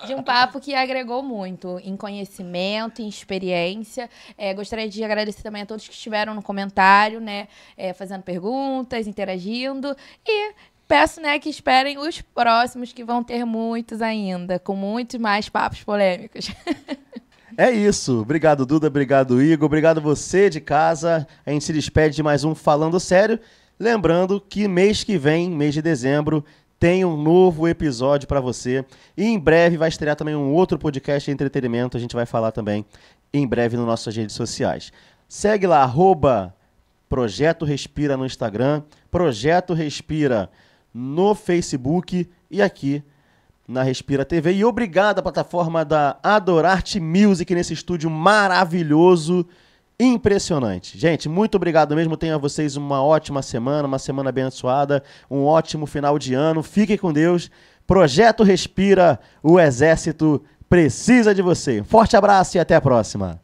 de um papo que agregou muito em conhecimento, em experiência. Gostaria de agradecer também a todos que estiveram no comentário, né, fazendo perguntas, interagindo. E peço, né, que esperem os próximos, que vão ter muitos ainda, com muitos mais papos polêmicos. É isso. Obrigado, Duda. Obrigado, Igor. Obrigado você de casa. A gente se despede de mais um Falando Sério. Lembrando que mês que vem, mês de dezembro, tem um novo episódio para você. E em breve vai estrear também um outro podcast de entretenimento. A gente vai falar também em breve nas nossas redes sociais. Segue lá, Projeto Respira no Instagram, Projeto Respira no Facebook e aqui na Respira TV. E obrigado à plataforma da Adorarte Music nesse estúdio maravilhoso, impressionante. Gente, muito obrigado mesmo. Tenham a vocês uma ótima semana, uma semana abençoada, um ótimo final de ano. Fiquem com Deus. Projeto Respira, o exército precisa de você. Forte abraço e até a próxima.